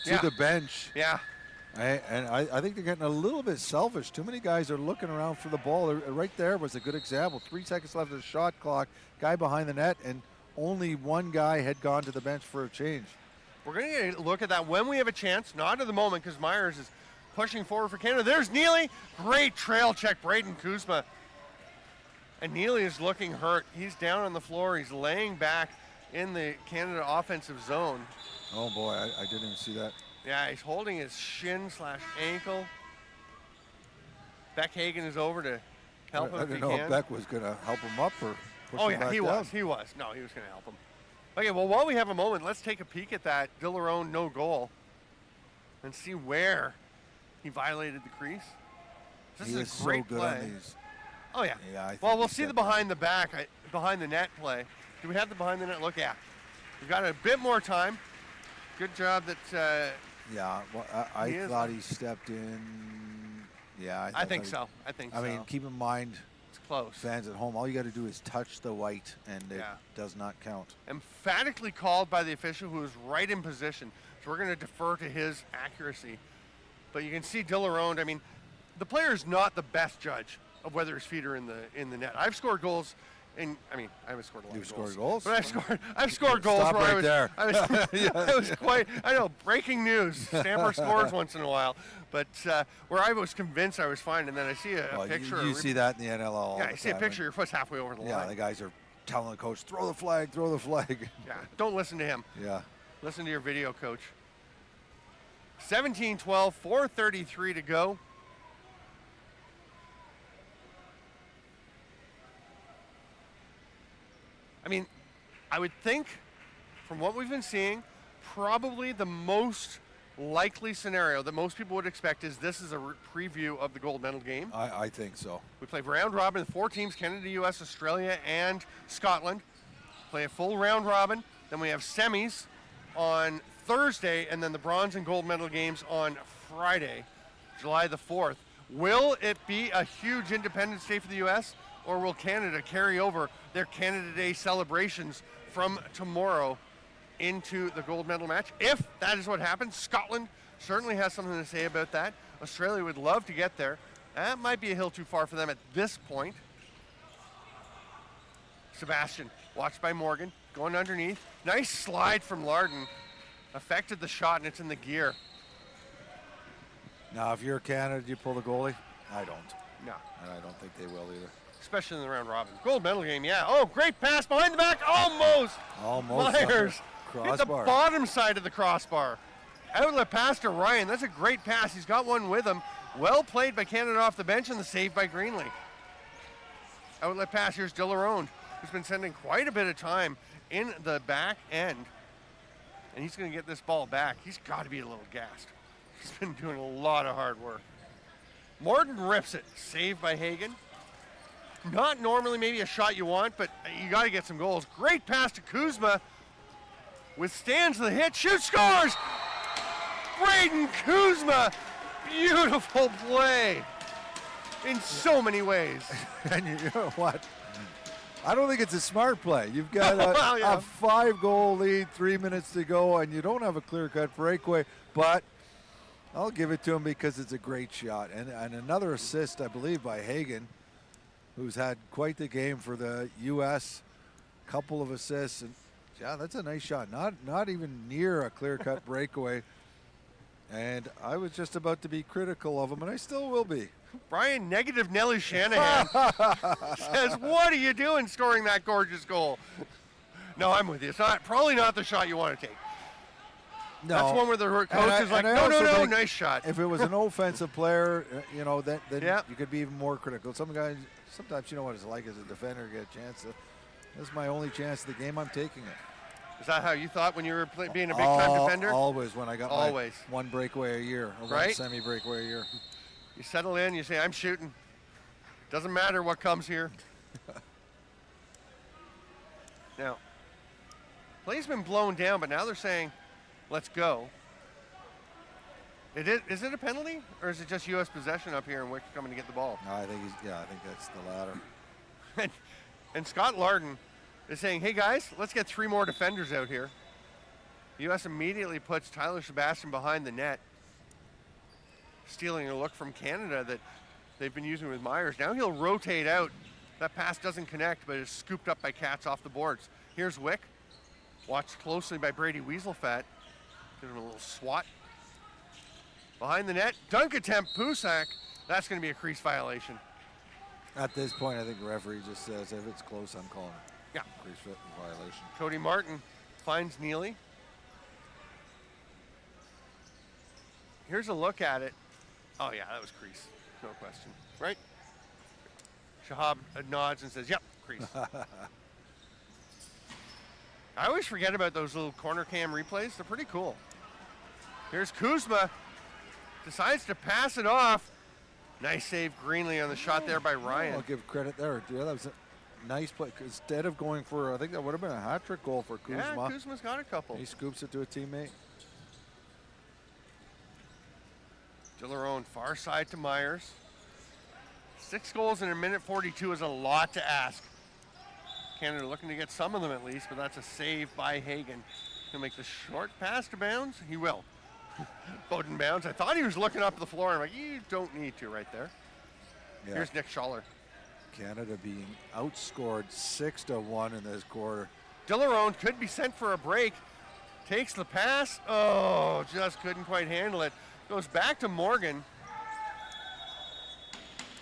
to the bench. Yeah. I think they're getting a little bit selfish. Too many guys are looking around for the ball. Right there was a good example. 3 seconds left of the shot clock. Guy behind the net, and only one guy had gone to the bench for a change. We're going to get a look at that when we have a chance. Not at the moment because Myers is pushing forward for Canada. There's Neely. Great trail check, Braden Kuzma. And Neely is looking hurt. He's down on the floor. He's laying back in the Canada offensive zone. Oh, boy, I didn't even see that. Yeah, he's holding his shin/ankle. Beck Hagen is over to help him if he can. I didn't know if Beck was going to help him up or push him back down. He was. No, he was going to help him. Okay, well, while we have a moment, let's take a peek at that Delarone no goal and see where he violated the crease. This is a great so good play. On these. Oh, yeah. Well, we'll see the behind the net play. Do we have the behind the net look? Yeah. We've got a bit more time. Good job that I thought he stepped in. Yeah, I think so. I mean, keep in mind, it's close. Fans at home, all you got to do is touch the white, and it does not count. Emphatically called by the official, who is right in position. So we're going to defer to his accuracy. But you can see Delarone. I mean, the player is not the best judge of whether his feet are in the net. I've scored goals. I haven't scored a lot of goals. You've scored goals? But I've scored goals. Stop where right there. I was quite, I know, breaking news. Stamper scores once in a while. But where I was convinced I was fine, and then I see a picture. You see that in the NLL all the time. Yeah, I see a picture, your foot's halfway over the line. Yeah, the guys are telling the coach, throw the flag, throw the flag. Yeah, don't listen to him. Yeah. Listen to your video coach. 17-12, 4:33 to go. I mean, I would think, from what we've been seeing, probably the most likely scenario that most people would expect is this is a preview of the gold medal game. I think so. We play round robin, 4 teams, Canada, U.S., Australia, and Scotland. Play a full round robin. Then we have semis on Thursday, and then the bronze and gold medal games on Friday, July the 4th. Will it be a huge Independence Day for the U.S., or will Canada carry over their Canada Day celebrations from tomorrow into the gold medal match? If that is what happens, Scotland certainly has something to say about that. Australia would love to get there. That might be a hill too far for them at this point. Sebastian, watched by Morgan, going underneath. Nice slide from Larden. Affected the shot, and it's in the gear. Now, if you're Canada, do you pull the goalie? I don't. No. And I don't think they will either. Especially in the round robin. Gold medal game, yeah. Oh, great pass behind the back. Almost. Myers hit the bottom side of the crossbar. Outlet pass to Ryan. That's a great pass. He's got one with him. Well played by Canada off the bench, and the save by Greenlee. Outlet pass. Here's Delarone, who's been spending quite a bit of time in the back end. And he's going to get this ball back. He's got to be a little gassed. He's been doing a lot of hard work. Morton rips it. Saved by Hagen. Not normally maybe a shot you want, but you got to get some goals. Great pass to Kuzma. Withstands the hit. Shoots, scores! Braden Kuzma. Beautiful play in so many ways. And you know what? I don't think it's a smart play. You've got a 5-goal lead, 3 minutes to go, and you don't have a clear-cut breakaway, but I'll give it to him because it's a great shot. And another assist, I believe, by Hagen, who's had quite the game for the U.S. Couple of assists. And yeah, that's a nice shot. Not even near a clear-cut breakaway. And I was just about to be critical of him, and I still will be. Brian negative Nelly Shanahan says, what are you doing scoring that gorgeous goal? No, I'm with you. It's probably not the shot you want to take. No. That's one where the coach is like, no, nice shot. If it was an offensive player, then you could be even more critical. Some guys, sometimes you know what it's like as a defender, get a chance. This is my only chance of the game. I'm taking it. Is that how you thought when you were being a big-time defender? Always, when I got my one breakaway a year, or one semi-breakaway a year. You settle in, you say, I'm shooting. Doesn't matter what comes here. Now, play's been blown down, but now they're saying, let's go. Is it a penalty, or is it just U.S. possession up here and Wick coming to get the ball? No, I think I think that's the latter. and Scott Larden is saying, hey guys, let's get 3 more defenders out here. U.S. immediately puts Tyler Sebastian behind the net, stealing a look from Canada that they've been using with Myers. Now he'll rotate out. That pass doesn't connect, but is scooped up by Katz off the boards. Here's Wick, watched closely by Brady Weaselfat. Give him a little swat. Behind the net, dunk attempt, Pusak. That's going to be a crease violation. At this point, I think the referee just says if it's close, I'm calling it. Yeah. Crease fit violation. Cody Martin finds Neely. Here's a look at it. Oh yeah, that was crease, no question, right? Shahab nods and says, yep, crease. I always forget about those little corner cam replays. They're pretty cool. Here's Kuzma. Decides to pass it off. Nice save, Greenlee, on the shot there by Ryan. I'll give credit there. Yeah, that was a nice play. Instead of going for, I think that would have been a hat-trick goal for Kuzma. Yeah, Kuzma's got a couple. He scoops it to a teammate. Dillerone, far side to Myers. 6 goals in a minute 42 is a lot to ask. Canada looking to get some of them at least, but that's a save by Hagen. He'll make the short pass to Bounds. He will. Bowden Bounds. I thought he was looking up the floor. I'm like, you don't need to right there. Yeah. Here's Nick Schaller. Canada being outscored 6-1 in this quarter. Dillerone could be sent for a break. Takes the pass. Oh, just couldn't quite handle it. Goes back to Morgan.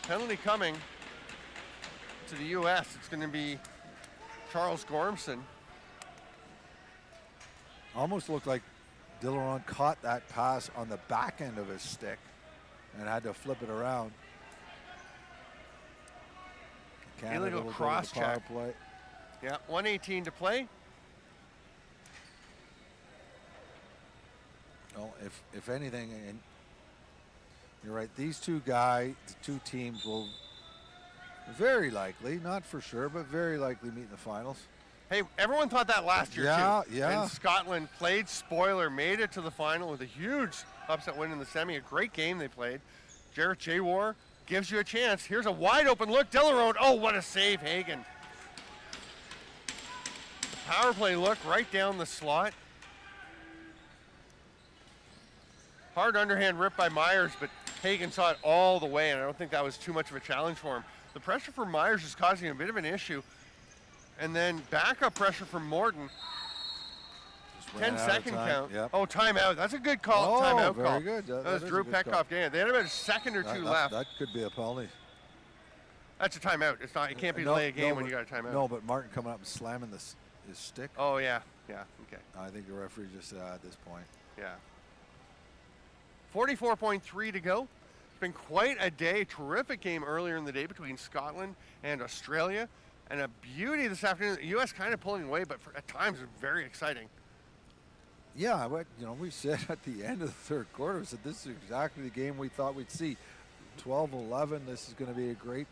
Penalty coming to the U.S. It's going to be Charles Gormson. Almost looked like Dillerone caught that pass on the back end of his stick and had to flip it around. Canada Illegal cross check. Play. Yeah, 1:18 to play. Well, if anything, and you're right, these two guys, the two teams will very likely, not for sure, but very likely meet in the finals. Hey, everyone thought that last year too. Yeah. And Scotland played spoiler, made it to the final with a huge upset win in the semi. A great game they played. Jarrett Jawar gives you a chance. Here's a wide open look. Dillerone. Oh, what a save, Hagen. Power play look right down the slot. Hard underhand rip by Myers, but Hagen saw it all the way, and I don't think that was too much of a challenge for him. The pressure for Myers is causing a bit of an issue. And then backup pressure from Morton. 10-second count. Yep. Oh, timeout. That's a good call. Timeout very call. Good. That was Drew Petkoff. They had about a second or two left. That could be a penalty. That's a timeout. It's not. It can't be delay a game when you got a timeout. No, but Martin coming up and slamming his stick. Oh yeah. Yeah. Okay. I think the referee just said at this point. Yeah. 44.3 to go. It's been quite a day. Terrific game earlier in the day between Scotland and Australia. And a beauty this afternoon. The U.S. kind of pulling away, but at times it's very exciting. Yeah, but we said at the end of the third quarter, we said this is exactly the game we thought we'd see. 12-11, this is going to be a great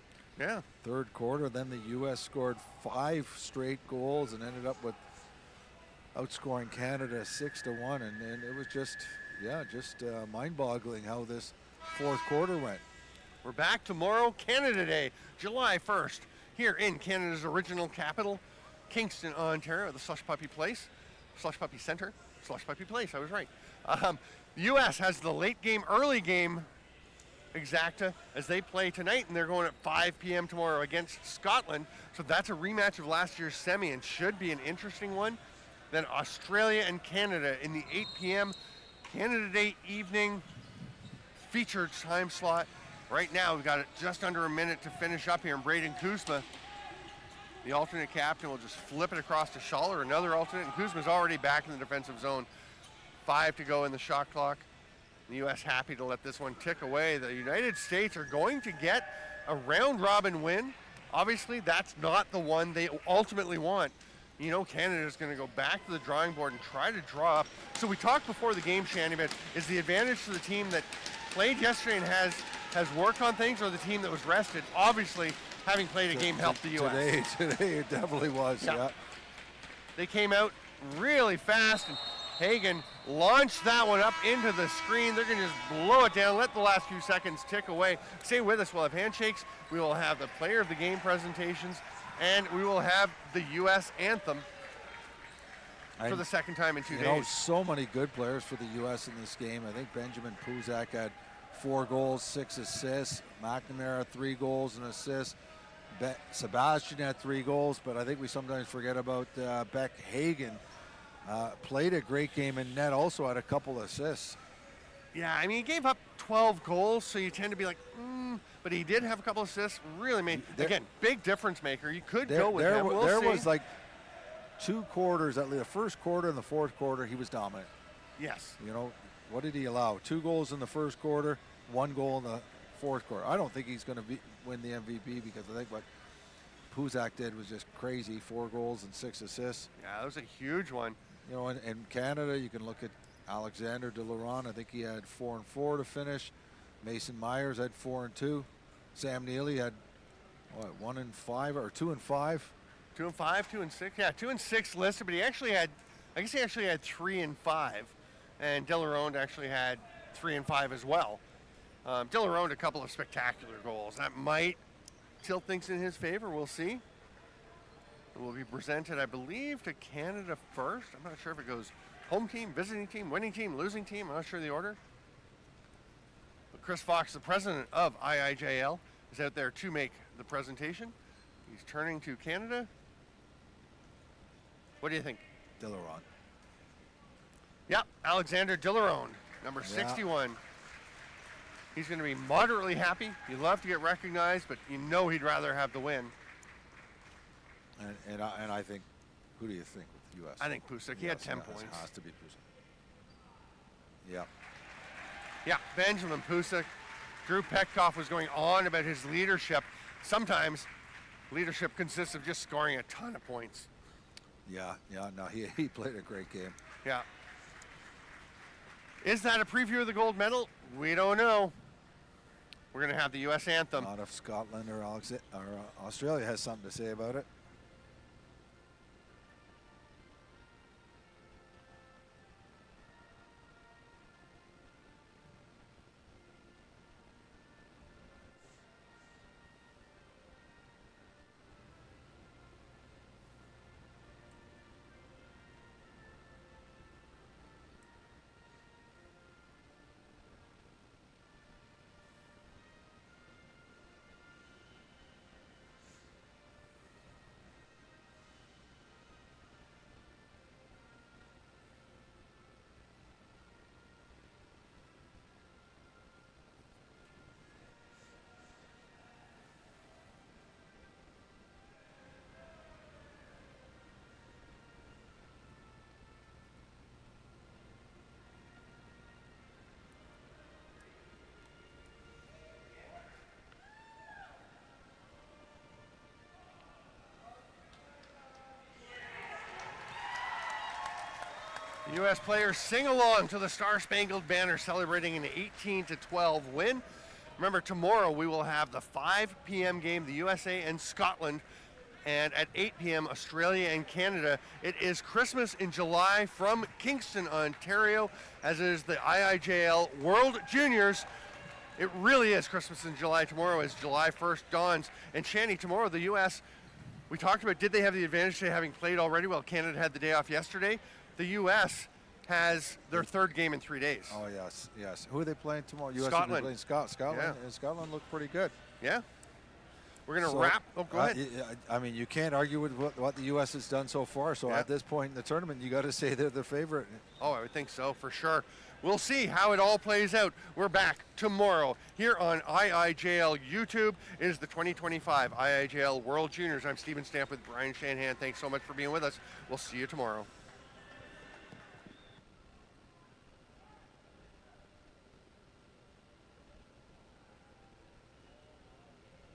third quarter. Then the U.S. scored 5 straight goals and ended up with outscoring Canada 6-1. And it was just mind-boggling how this fourth quarter went. We're back tomorrow, Canada Day, July 1st. Here in Canada's original capital, Kingston, Ontario, at the Slush Puppie Place, Slush Puppie Center, Slush Puppie Place, I was right. The U.S. has the late game, early game exacta as they play tonight, and they're going at 5 p.m. tomorrow against Scotland. So that's a rematch of last year's semi and should be an interesting one. Then Australia and Canada in the 8 p.m. Canada Day evening featured time slot. Right now, we've got just under a minute to finish up here, and Braden Kuzma, the alternate captain, will just flip it across to Schaller, another alternate, and Kuzma's already back in the defensive zone. 5 to go in the shot clock. The U.S. happy to let this one tick away. The United States are going to get a round-robin win. Obviously, that's not the one they ultimately want. Canada's going to go back to the drawing board and try to draw up. So we talked before the game, Shanny, but is the advantage to the team that played yesterday and has worked on things, or the team that was rested? Obviously, having played a game helped the U.S. Today it definitely was, yeah. They came out really fast, and Hagen launched that one up into the screen. They're going to just blow it down, let the last few seconds tick away. Stay with us. We'll have handshakes. We will have the player of the game presentations, and we will have the U.S. anthem for the second time in 2 days. You know, so many good players for the U.S. in this game. I think Benjamin Puzak had 4 goals, 6 assists. McNamara 3 goals and assists. Sebastian had 3 goals, but I think we sometimes forget about Beck Hagen. Played a great game in net, also had a couple assists. Yeah, I mean, he gave up 12 goals, so you tend to be like, but he did have a couple assists. Really made, again, big difference maker. You could go with him. There was like 2 quarters, at least the first quarter and the fourth quarter, he was dominant. Yes. You know, what did he allow? 2 goals in the first quarter, 1 goal in the fourth quarter. I don't think he's going to win the MVP because I think what Puzak did was just crazy. 4 goals and 6 assists. Yeah, that was a huge one. You know, in Canada, you can look at Alexander De Laurent. I think he had 4 and 4 to finish. Mason Myers had 4 and 2. Sam Neely had, what, 1 and 5 or 2 and 5? 2 and 5, 2 and 6. Yeah, 2 and 6 listed, but he actually had, I guess he actually had 3 and 5. And De Laurent actually had 3 and 5 as well. De Laurent a couple of spectacular goals. That might tilt things in his favor. We'll see. It will be presented, I believe, to Canada first. I'm not sure if it goes home team, visiting team, winning team, losing team. I'm not sure the order. But Chris Fox, the president of IIJL, is out there to make the presentation. He's turning to Canada. What do you think? De Laurent. Yeah, Alexander De Laurent, number 61. He's going to be moderately happy. He'd love to get recognized, but you know he'd rather have the win. And I think, who do you think with the U.S.? I think Pusak. He had 10 points. It has to be Pusak. Yeah. Yeah, Benjamin Pusak. Drew Petkoff was going on about his leadership. Sometimes leadership consists of just scoring a ton of points. Yeah, no, he played a great game. Yeah. Is that a preview of the gold medal? We don't know. We're going to have the U.S. anthem. Not if Scotland or Australia has something to say about it. U.S. players sing along to the Star-Spangled Banner, celebrating an 18-12 win. Remember, tomorrow we will have the 5 p.m. game, the USA and Scotland, and at 8 p.m. Australia and Canada. It is Christmas in July from Kingston, Ontario, as is the IIJL World Juniors. It really is Christmas in July tomorrow as July 1st dawns. And Shanny, tomorrow the U.S., we talked about, did they have the advantage to having played already? Well, Canada had the day off yesterday. The U.S. has their 3rd game in 3 days. Oh, yes. Who are they playing tomorrow? US Scotland. Playing Scotland. Yeah. And Scotland looked pretty good. Yeah. We're going to wrap. Oh, go ahead. I mean, you can't argue with what the U.S. has done so far. So at this point in the tournament, you got to say they're the favorite. Oh, I would think so, for sure. We'll see how it all plays out. We're back tomorrow here on IIJL YouTube. It is the 2025 IIJL World Juniors. I'm Stephen Stamp with Brian Shanahan. Thanks so much for being with us. We'll see you tomorrow.